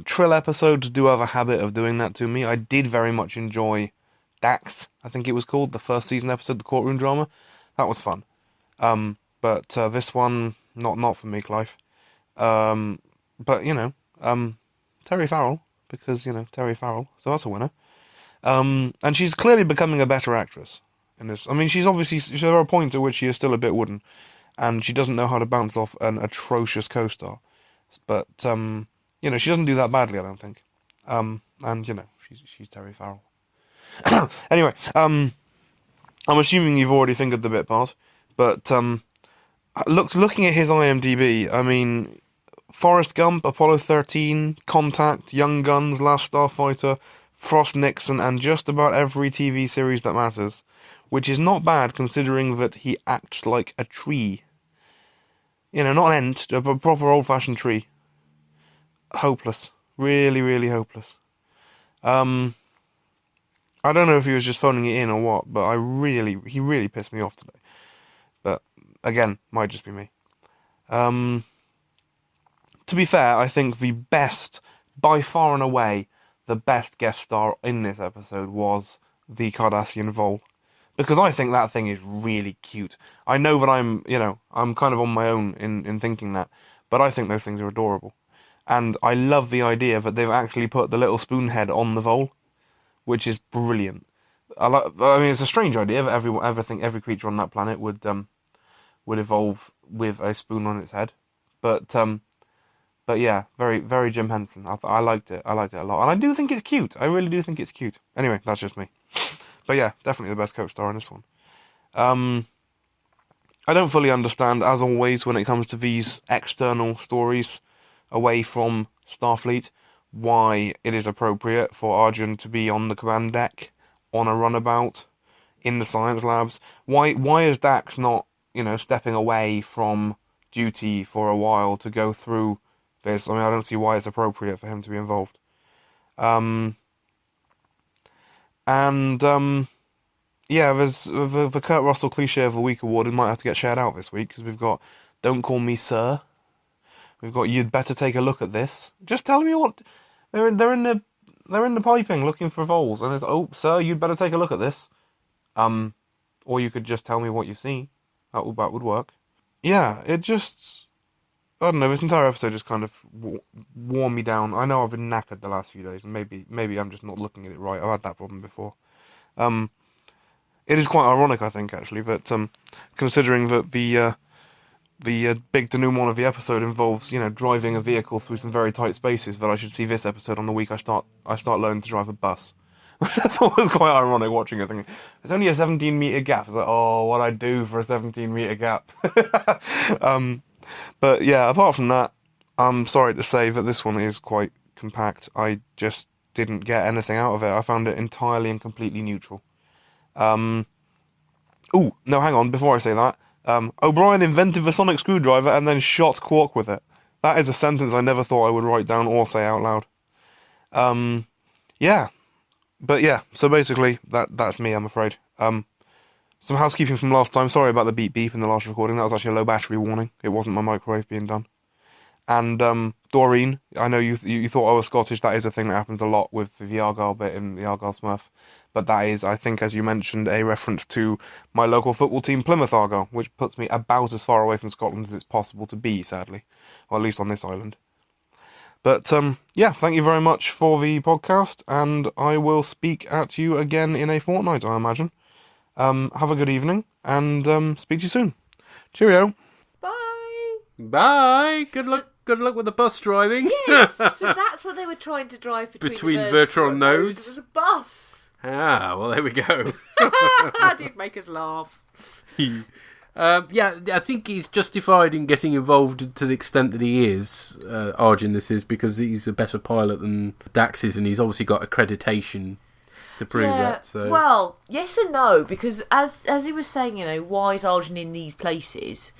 Trill episodes do have a habit of doing that to me. I did very much enjoy Dax, I think it was called, the first season episode, the courtroom drama. That was fun. But this one, not for me, Clive. But, Terry Farrell, because, Terry Farrell, so that's a winner. And she's clearly becoming a better actress in this. I mean, there are points at which she is still a bit wooden, and she doesn't know how to bounce off an atrocious co-star. But, she doesn't do that badly, I don't think. And, she's Terry Farrell. Anyway, I'm assuming you've already fingered the bit part, but, looking at his IMDb, I mean, Forrest Gump, Apollo 13, Contact, Young Guns, Last Starfighter, Frost Nixon, and just about every TV series that matters, which is not bad considering that he acts like a tree. Not an ant, a proper old-fashioned tree. Hopeless. Really, really hopeless. I don't know if he was just phoning it in or what, but he really pissed me off today. But again, might just be me. To be fair, I think the best, by far and away, the best guest star in this episode was the Cardassian Vole. Because I think that thing is really cute. I know that I'm kind of on my own in thinking that, but I think those things are adorable. And I love the idea that they've actually put the little spoon head on the vole, which is brilliant. I mean, it's a strange idea that every creature on that planet would evolve with a spoon on its head. But yeah, very, very Jim Henson. I liked it. I liked it a lot. And I do think it's cute. I really do think it's cute. Anyway, that's just me. But yeah, definitely the best co-star in this one. I don't fully understand, as always, when it comes to these external stories away from Starfleet, why it is appropriate for Arjun to be on the command deck, on a runabout, in the science labs. Why is Dax not, stepping away from duty for a while to go through this? I mean, I don't see why it's appropriate for him to be involved. Yeah, there's the Kurt Russell cliche of the week award. It might have to get shared out this week because we've got "Don't Call Me Sir." We've got "You'd Better Take a Look at This." Just tell me what they're in the piping looking for voles, and it's "Oh, sir, you'd better take a look at this." Or you could just tell me what you've seen. That would work. Yeah, it just, I don't know. This entire episode just kind of wore me down. I know I've been knackered the last few days, and maybe I'm just not looking at it right. I've had that problem before. It is quite ironic, I think, actually, that considering that the big denouement of the episode involves, driving a vehicle through some very tight spaces, that I should see this episode on the week I start learning to drive a bus. Which I thought was quite ironic watching it, thinking, there's only a 17-metre gap. It's like, oh, what I'd do for a 17-metre gap. But yeah, apart from that, I'm sorry to say that this one is quite compact. I just didn't get anything out of it. I found it entirely and completely neutral. No, hang on, before I say that, O'Brien invented the sonic screwdriver and then shot Quark with it. That is a sentence I never thought I would write down or say out loud. Yeah. But yeah, so basically, that's me, I'm afraid. Some housekeeping from last time. Sorry about the beep beep in the last recording. That was actually a low battery warning. It wasn't my microwave being done. And Doreen, I know you thought I was Scottish. That is a thing that happens a lot with the Argyle bit in the Argyle Smurf. But that is, I think, as you mentioned, a reference to my local football team, Plymouth Argyle, which puts me about as far away from Scotland as it's possible to be, sadly. Or at least on this island. But, yeah, thank you very much for the podcast, and I will speak at you again in a fortnight, I imagine. Have a good evening, and speak to you soon. Cheerio. Bye. Good luck with the bus driving. Yes, so that's what they were trying to drive between the Vertron nodes. It was a bus. Ah, well, there we go. Did make us laugh. Yeah, I think he's justified in getting involved to the extent that he is, Arjun this is, because he's a better pilot than Dax is, and he's obviously got accreditation to prove that. So. Well, yes and no, because as he was saying, why is Arjun in these places?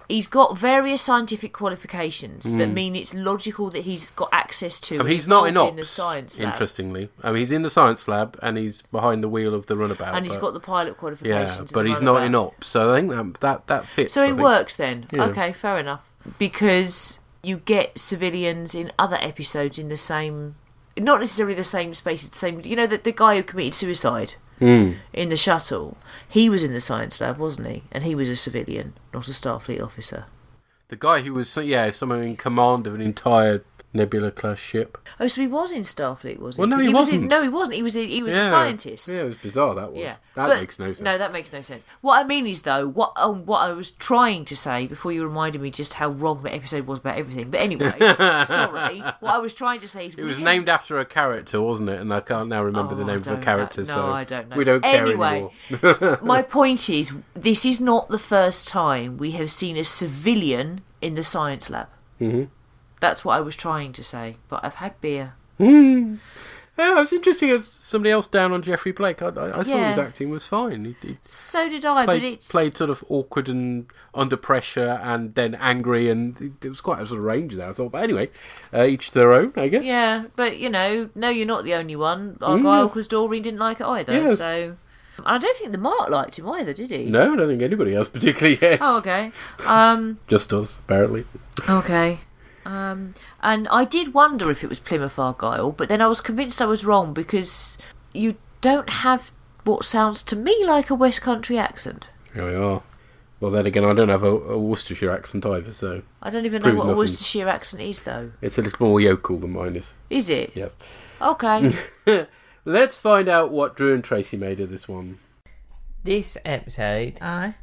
He's got various scientific qualifications that mean it's logical that he's got access to. He's not in ops, the science lab. Interestingly. He's in the science lab and he's behind the wheel of the runabout. And he's got the pilot qualifications. Yeah, but he's not in ops, so I think that fits. So it works then. Yeah. Okay, fair enough. Because you get civilians in other episodes in the same, not necessarily the same space, the same. The guy who committed suicide. In the shuttle, he was in the science lab, wasn't he? And he was a civilian, not a Starfleet officer. The guy who was, someone in command of an entire Nebula-class ship. Oh, so he was in Starfleet, was he? Well, no, he wasn't. No, he wasn't. He was a scientist. Yeah, it was bizarre, that was. Yeah. That makes no sense. No, that makes no sense. What I mean is, though, what I was trying to say, before you reminded me just how wrong the episode was about everything, but anyway, sorry, what I was trying to say is... It was named after a character, wasn't it? And I can't now remember the name of the character, so... I don't know. We don't care anymore. My point is, this is not the first time we have seen a civilian in the science lab. Mm-hmm. That's what I was trying to say, but I've had beer. Yeah, it was interesting as somebody else down on Jeffrey Blake. I thought his acting was fine. So did I, but it's... Played sort of awkward and under pressure and then angry, and it was quite a sort of range there, I thought. But anyway, each their own, I guess. Yeah, but, no, you're not the only one. Argyle, because Doreen didn't like it either, so... I don't think the Mark liked him either, did he? No, I don't think anybody else particularly has. Oh, okay. Just us, apparently. Okay. And I did wonder if it was Plymouth Argyle, but then I was convinced I was wrong because you don't have what sounds to me like a West Country accent. Here we are. Well, then again, I don't have a Worcestershire accent either, so... I don't even know what a Worcestershire accent is, though. It's a little more yokel than mine is. Is it? Yes. Okay. Let's find out what Drew and Tracy made of this one. This episode Aye.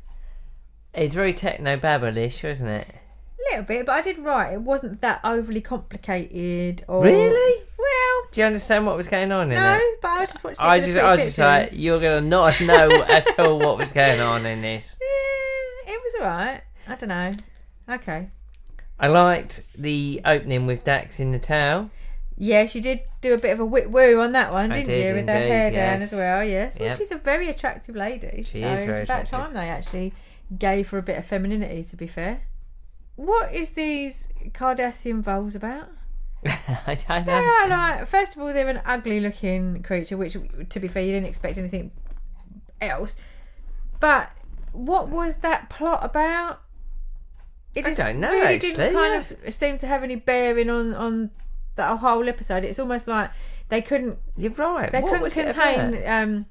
is very techno-babble-ish, wasn't it? A little bit, but I did right. It wasn't that overly complicated. Or... Really? Well... Do you understand what was going on in No, it? but I was just watching I was just like, you're going to not know at all what was going on in this. It was alright. I don't know. Okay. I liked the opening with Dax in the towel. Yes, you did do a bit of a woo on that one, didn't did you? With her indeed, hair down yes. as well, yes. Well, Yep. she's a very attractive lady. She so is very it's about attractive. time they actually gave her a bit of femininity, to be fair. What is these Cardassian voles about? I don't They know. are like, first of all, they're an ugly looking creature, which, to be fair, you didn't expect anything else. But what was that plot about? It I just don't know, really actually, didn't kind of seem to have any bearing on that whole episode. It's almost like they couldn't. You're right. They What couldn't was it contain about?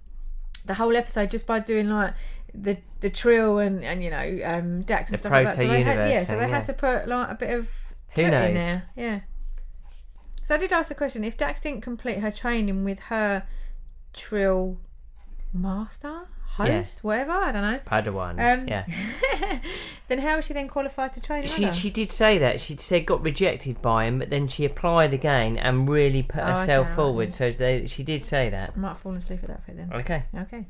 The whole episode just by doing like the trill and you know Dax and The stuff like that. So they had, proto-universe so they thing, had yeah. to put like a bit of Who twit knows? in there. Yeah. So I did ask the question: if Dax didn't complete her training with her trill master, host, whatever, I don't know. Padawan. Yeah. Then how was she then qualified to train another? She did say that. She said got rejected by him, but then she applied again and really put herself okay, forward. right. So she did say that. I might have fallen asleep at that bit then. Okay. Okay.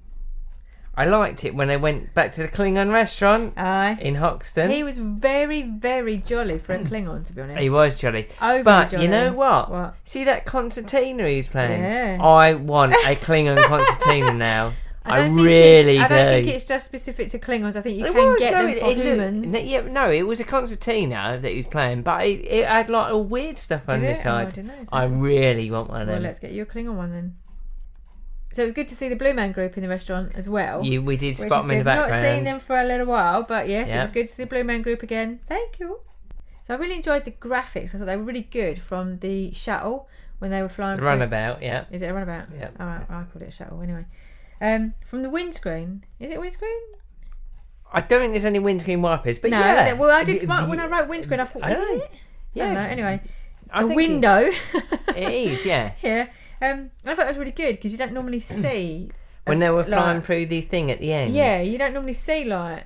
I liked it when they went back to the Klingon restaurant Aye. in Hoxton. He was very, very jolly for a Klingon, to be honest. He was jolly. Overly But jolly. you know what? What? See that concertina he was playing? Yeah. I want a Klingon concertina now. I don't think really do. I don't think it's just specific to Klingons. I think you It can was, get no, them for humans. No, it was a concertina that he was playing, but it had like all weird stuff on Did the it? Oh, side. I didn't notice I that. really want one of Well, them. let's get you a Klingon one then. So it was good to see the Blue Man Group in the restaurant as well. We did which spot is them in the good. Not background. seen them for a little while, but yes, it Yeah. was good to see the Blue Man Group again. Thank you. So I really enjoyed the graphics. I thought they were really good from the shuttle when they were flying. The through. runabout, yeah. Is it a runabout? Yeah. All right, I called it a shuttle anyway. From the windscreen. Is it windscreen? I don't think there's any windscreen wipers, but no. yeah. Well, I did when I wrote windscreen. I thought, I is know. it? Yeah. I don't know. Anyway, I the think window. It is, yeah. Yeah. I thought that was really good because you don't normally see When they were flying like, through the thing at the end. Yeah, you don't normally see like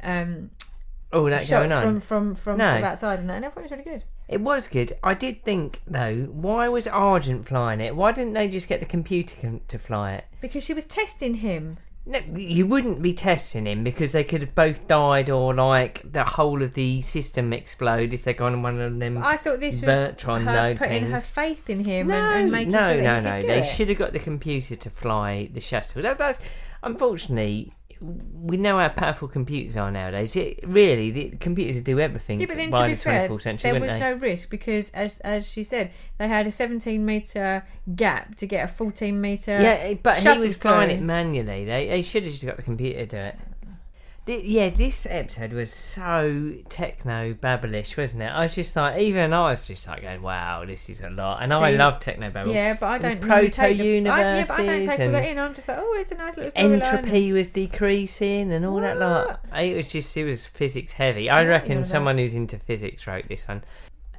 all that shots going on. from No. sort of outside and that. And I thought it was really good. It was good. I did think though, why was Argent flying it? Why didn't they just get the computer to fly it? Because she was testing him. No, you wouldn't be testing him because they could have both died or like the whole of the system explode if they're on one of them. I thought this was Bertrand her node putting things. her faith in him No, and making sure that he could do They it. should have got the computer to fly the shuttle. That's unfortunately, we know how powerful computers are nowadays. The computers do everything Yeah, but then by to be the fair, 24th century, there wouldn't was they? no risk because, as she said, they had a 17-metre gap to get a 14-metre. Yeah, but he shuttle was flying through. it manually. They should have just got the computer to do it. This episode was so techno-babblish, wasn't it? I was just like, even I was just like going, wow, this is a lot. And I See, love techno-babble. Yeah, but I don't And really take proto-universes but I don't take all and that in. I'm just like, oh, it's a nice little storyline. entropy was decreasing and all that lot. It was physics heavy. I reckon someone who's into physics wrote this one.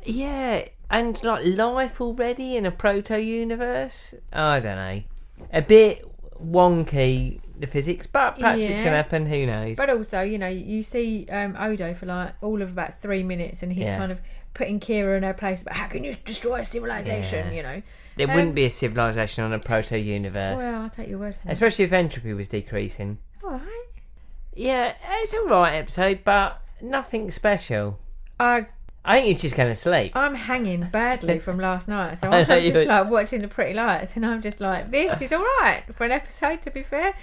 Yeah, and like life already in a proto-universe? I don't know. A bit wonky, the physics, but perhaps it's going to happen, who knows. But also, you see Odo for like all of about 3 minutes and he's kind of putting Kira in her place about how can you destroy a civilization, There wouldn't be a civilization on a proto-universe. Well, I'll take your word for that. Especially if entropy was decreasing. Alright. Yeah, it's a right episode, but nothing special. I think you're just going to sleep. I'm hanging badly from last night, so I I'm know just you- like watching the pretty lights and I'm just like, this is alright for an episode, to be fair.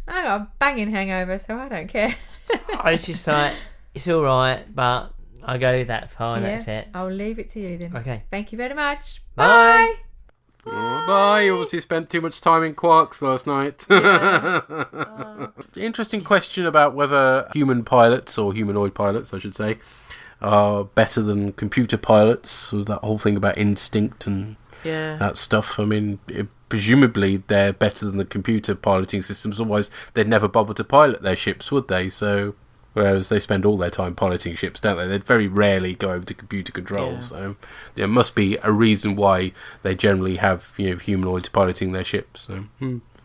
I got a banging hangover, so I don't care. I was just like, it's all right, but I go that far and that's it. I'll leave it to you then. Okay. Thank you very much. Bye. Bye. You obviously spent too much time in Quarks last night. Interesting question about whether human pilots, or humanoid pilots, I should say, are better than computer pilots. So that whole thing about instinct and that stuff. I mean, presumably they're better than the computer piloting systems. Otherwise, they'd never bother to pilot their ships, would they? So. Whereas they spend all their time piloting ships, don't they? They'd very rarely go over to computer control. So there must be a reason why they generally have humanoids piloting their ships. So.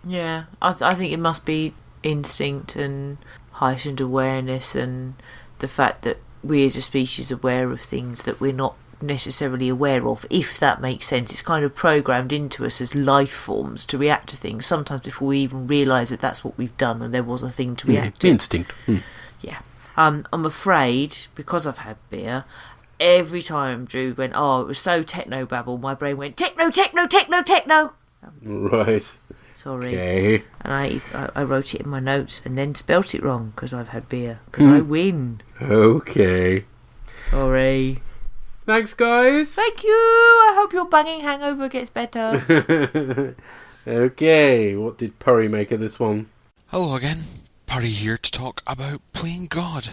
Yeah, I think it must be instinct and heightened awareness, and the fact that we as a species are aware of things that we're not necessarily aware of, if that makes sense. It's kind of programmed into us as life forms to react to things, sometimes before we even realise that that's what we've done and there was a thing to react to. Instinct. Yeah. I'm afraid, because I've had beer, every time Drew went, it was so techno-babble, my brain went, techno, techno, techno, techno! Right. Sorry. Okay. And I wrote it in my notes and then spelt it wrong, because I've had beer. Because I win. Okay. Sorry. Thanks, guys. Thank you! I hope your banging hangover gets better. Okay, what did Purry make of this one? Hello again. Purry here to talk about playing God.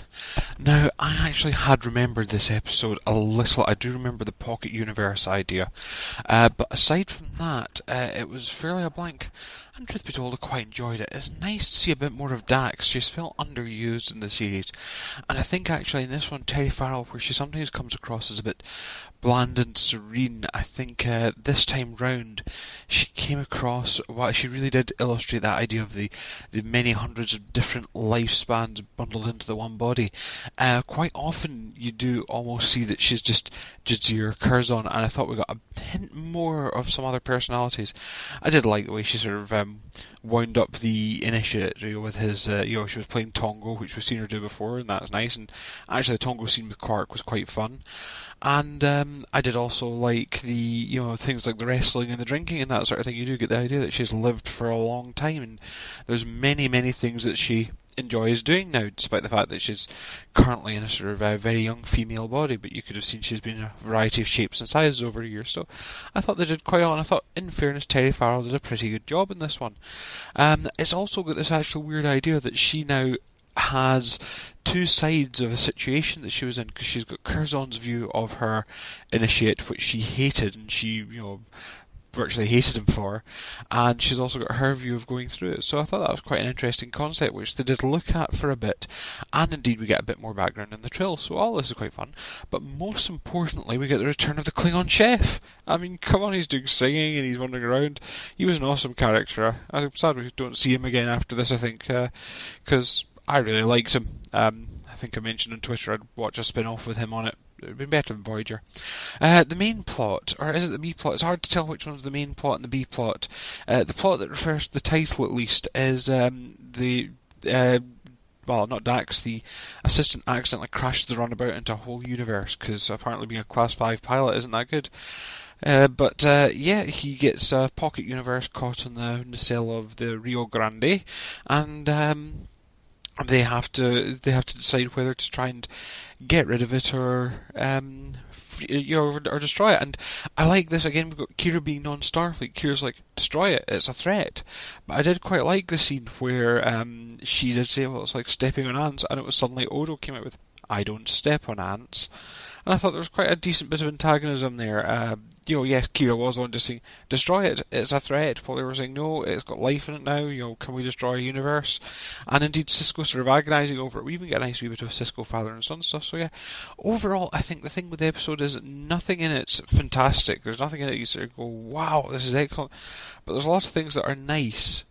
Now, I actually had remembered this episode a little. I do remember the Pocket Universe idea. But aside from that, it was fairly a blank. And truth be told, I quite enjoyed it. It's nice to see a bit more of Dax. She's felt underused in the series. And I think actually in this one, Terry Farrell, where she sometimes comes across as a bit bland and serene, I think this time round she came across, she really did illustrate that idea of the many hundreds of different lifespans bundled into the one body. Quite often you do almost see that she's just Jadzia Curzon, and I thought we got a hint more of some other personalities. I did like the way she sort of wound up the Initiate with his, she was playing Tongo, which we've seen her do before, and that's nice. And actually the Tongo scene with Quark was quite fun. And I did also like the, things like the wrestling and the drinking and that sort of thing. You do get the idea that she's lived for a long time, and there's many, many things that she enjoys doing now, despite the fact that she's currently in a sort of a very young female body. But you could have seen she's been in a variety of shapes and sizes over the years. So I thought they did quite well, and I thought, in fairness, Terry Farrell did a pretty good job in this one. It's also got this actual weird idea that she now has two sides of a situation that she was in, because she's got Curzon's view of her Initiate, which she hated, and she, virtually hated him for, and she's also got her view of going through it. So I thought that was quite an interesting concept, which they did look at for a bit, and indeed we get a bit more background in the Trill, so all this is quite fun. But most importantly, we get the return of the Klingon chef. I mean, come on, he's doing singing and he's wandering around. He was an awesome character. I'm sad we don't see him again after this, I think, because I really liked him. I think I mentioned on Twitter I'd watch a spin-off with him on it. It would have been better than Voyager. The main plot, or is it the B plot? It's hard to tell which one's the main plot and the B plot. The plot that refers to the title, at least, is not Dax, the assistant accidentally crashed the runabout into a whole universe, because apparently being a Class 5 pilot isn't that good. He gets a pocket universe caught in the nacelle of the Rio Grande, and they have to decide whether to try and get rid of it or destroy it. And I like this again. We've got Kira being non-Starfleet. Kira's like, destroy it. It's a threat. But I did quite like the scene where she did say, well, it's like stepping on ants, and it was suddenly Odo came out with, I don't step on ants. And I thought there was quite a decent bit of antagonism there. Yes, Kira was on to saying, destroy it, it's a threat. While they were saying, no, it's got life in it now, can we destroy a universe? And indeed, Cisco sort of agonising over it. We even get a nice wee bit of Cisco father and son stuff. So yeah, overall, I think the thing with the episode is nothing in it's fantastic. There's nothing in it you sort of go, wow, this is excellent. But there's a lot of things that are nice.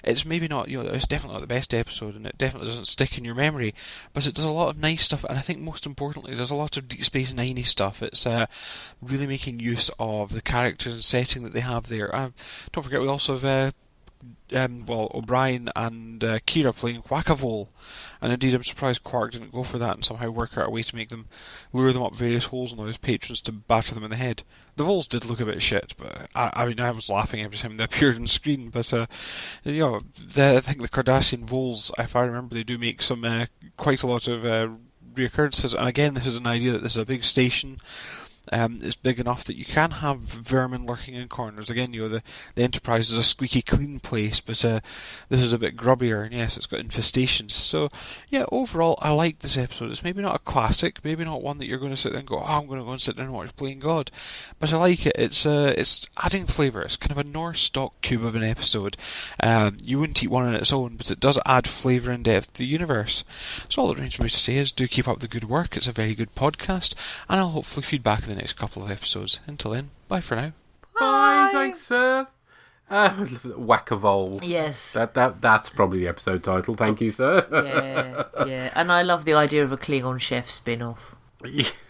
It's maybe not, it's definitely not the best episode, and it definitely doesn't stick in your memory, but it does a lot of nice stuff, and I think most importantly, there's a lot of Deep Space Nine-y stuff. It's really making use of the characters and setting that they have there. Don't forget, we also have O'Brien and Kira playing Whack-a-Vole, and indeed I'm surprised Quark didn't go for that and somehow work out a way to make them lure them up various holes and allow his patrons to batter them in the head. The Voles did look a bit shit, but I was laughing every time they appeared on screen. But I think the Cardassian Voles, if I remember, they do make some quite a lot of reoccurrences. And again, this is an idea that this is a big station. is big enough that you can have vermin lurking in corners. Again, the Enterprise is a squeaky clean place, but this is a bit grubbier, and yes, it's got infestations. So, yeah, overall, I like this episode. It's maybe not a classic, maybe not one that you're going to sit there and go, oh, I'm going to go and sit down and watch Playing God, but I like it. It's adding flavour. It's kind of a Norse stock cube of an episode. You wouldn't eat one on its own, but it does add flavour and depth to the universe. So all that remains for me to say is do keep up the good work. It's a very good podcast, and I'll hopefully feed back in the next couple of episodes. Until then, bye for now. Bye, thanks, sir. Whack-a-Vole. Yes. That's probably the episode title. Thank you, sir. Yeah. And I love the idea of a Klingon chef spin-off.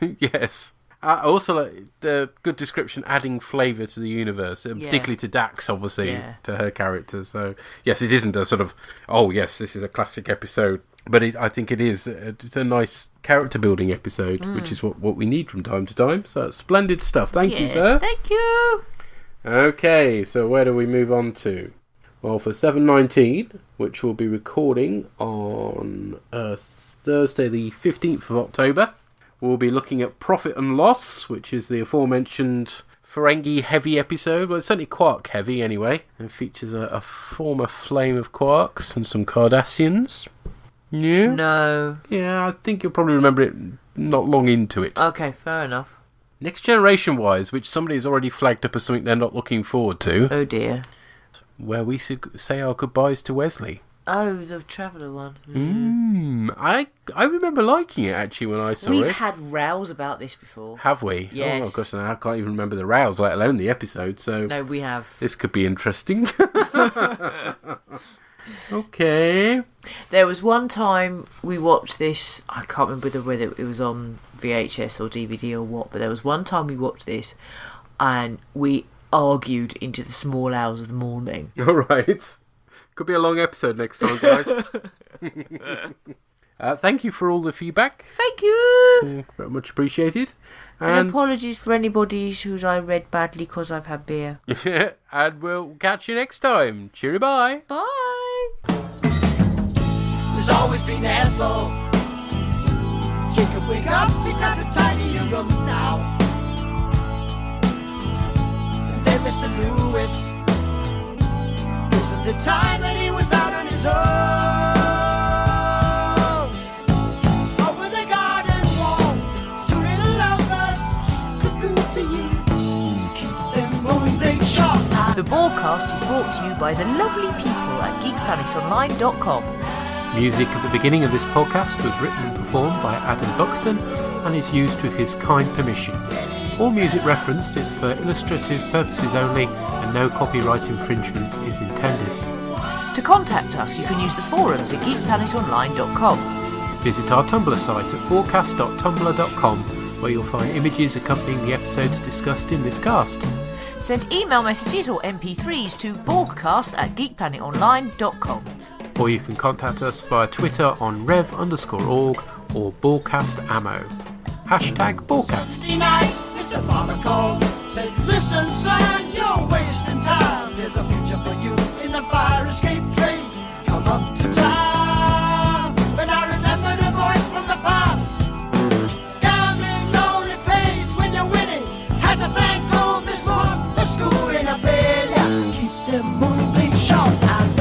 Yes. Also, like, the good description, adding flavour to the universe, particularly to Dax, obviously, to her character. So, yes, it isn't a sort of, oh, yes, this is a classic episode. But I think it is. It's a nice character-building episode, which is what we need from time to time. So, splendid stuff. Thank you, sir. Thank you. Okay, so where do we move on to? Well, for 719, which we'll be recording on Thursday the 15th of October, we'll be looking at Profit and Loss, which is the aforementioned Ferengi-heavy episode. Well, it's certainly Quark-heavy, anyway. It features a former flame of Quarks and some Cardassians. Yeah? No. Yeah, I think you'll probably remember it not long into it. Okay, fair enough. Next Generation-wise, which somebody's already flagged up as something they're not looking forward to. Oh, dear. Where we say our goodbyes to Wesley. Oh, the Traveller one. I remember liking it, actually, when I saw it. We've had rows about this before. Have we? Yes. Oh, gosh, I can't even remember the rows, let alone the episode, so... No, we have. This could be interesting. Okay. There was one time we watched this, I can't remember whether it was on VHS or DVD or what, but there was one time we watched this and we argued into the small hours of the morning. All right. Could be a long episode next time, guys. Thank you for all the feedback. Thank you. Very much appreciated. And apologies for anybody whose I read badly because I've had beer. And we'll catch you next time. Cheery bye. Bye. There's always been Ethel. Jacob, wake up, you got a tiny new room now. And then Mr. Lewis, isn't it time that he was out on his own? Over the garden wall, two little lovers, cuckoo to you, keep them moving they sharp. The bOrgCast is brought to you by the lovely people at geekplanetonline.com. Music at the beginning of this podcast was written and performed by Adam Buxton and is used with his kind permission. All music referenced is for illustrative purposes only and no copyright infringement is intended. To contact us, you can use the forums at geekplanetonline.com. Visit our Tumblr site at bOrgCast.tumblr.com where you'll find images accompanying the episodes discussed in this cast. Send email messages or MP3s to borgcast@geekplanetonline.com. Or you can contact us via Twitter on rev_org or bOrgCastAmmo. #bOrgCast. Night, Mr. Farmer called, said, listen son, you're wasting time. There's a future for you in the fire escape train. Come up to town. When I remember the voice from the past. Gambling only pays when you're winning. Had to thank old Miss Moore, the school in a failure. Keep them moving short and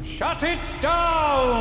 Shut it down!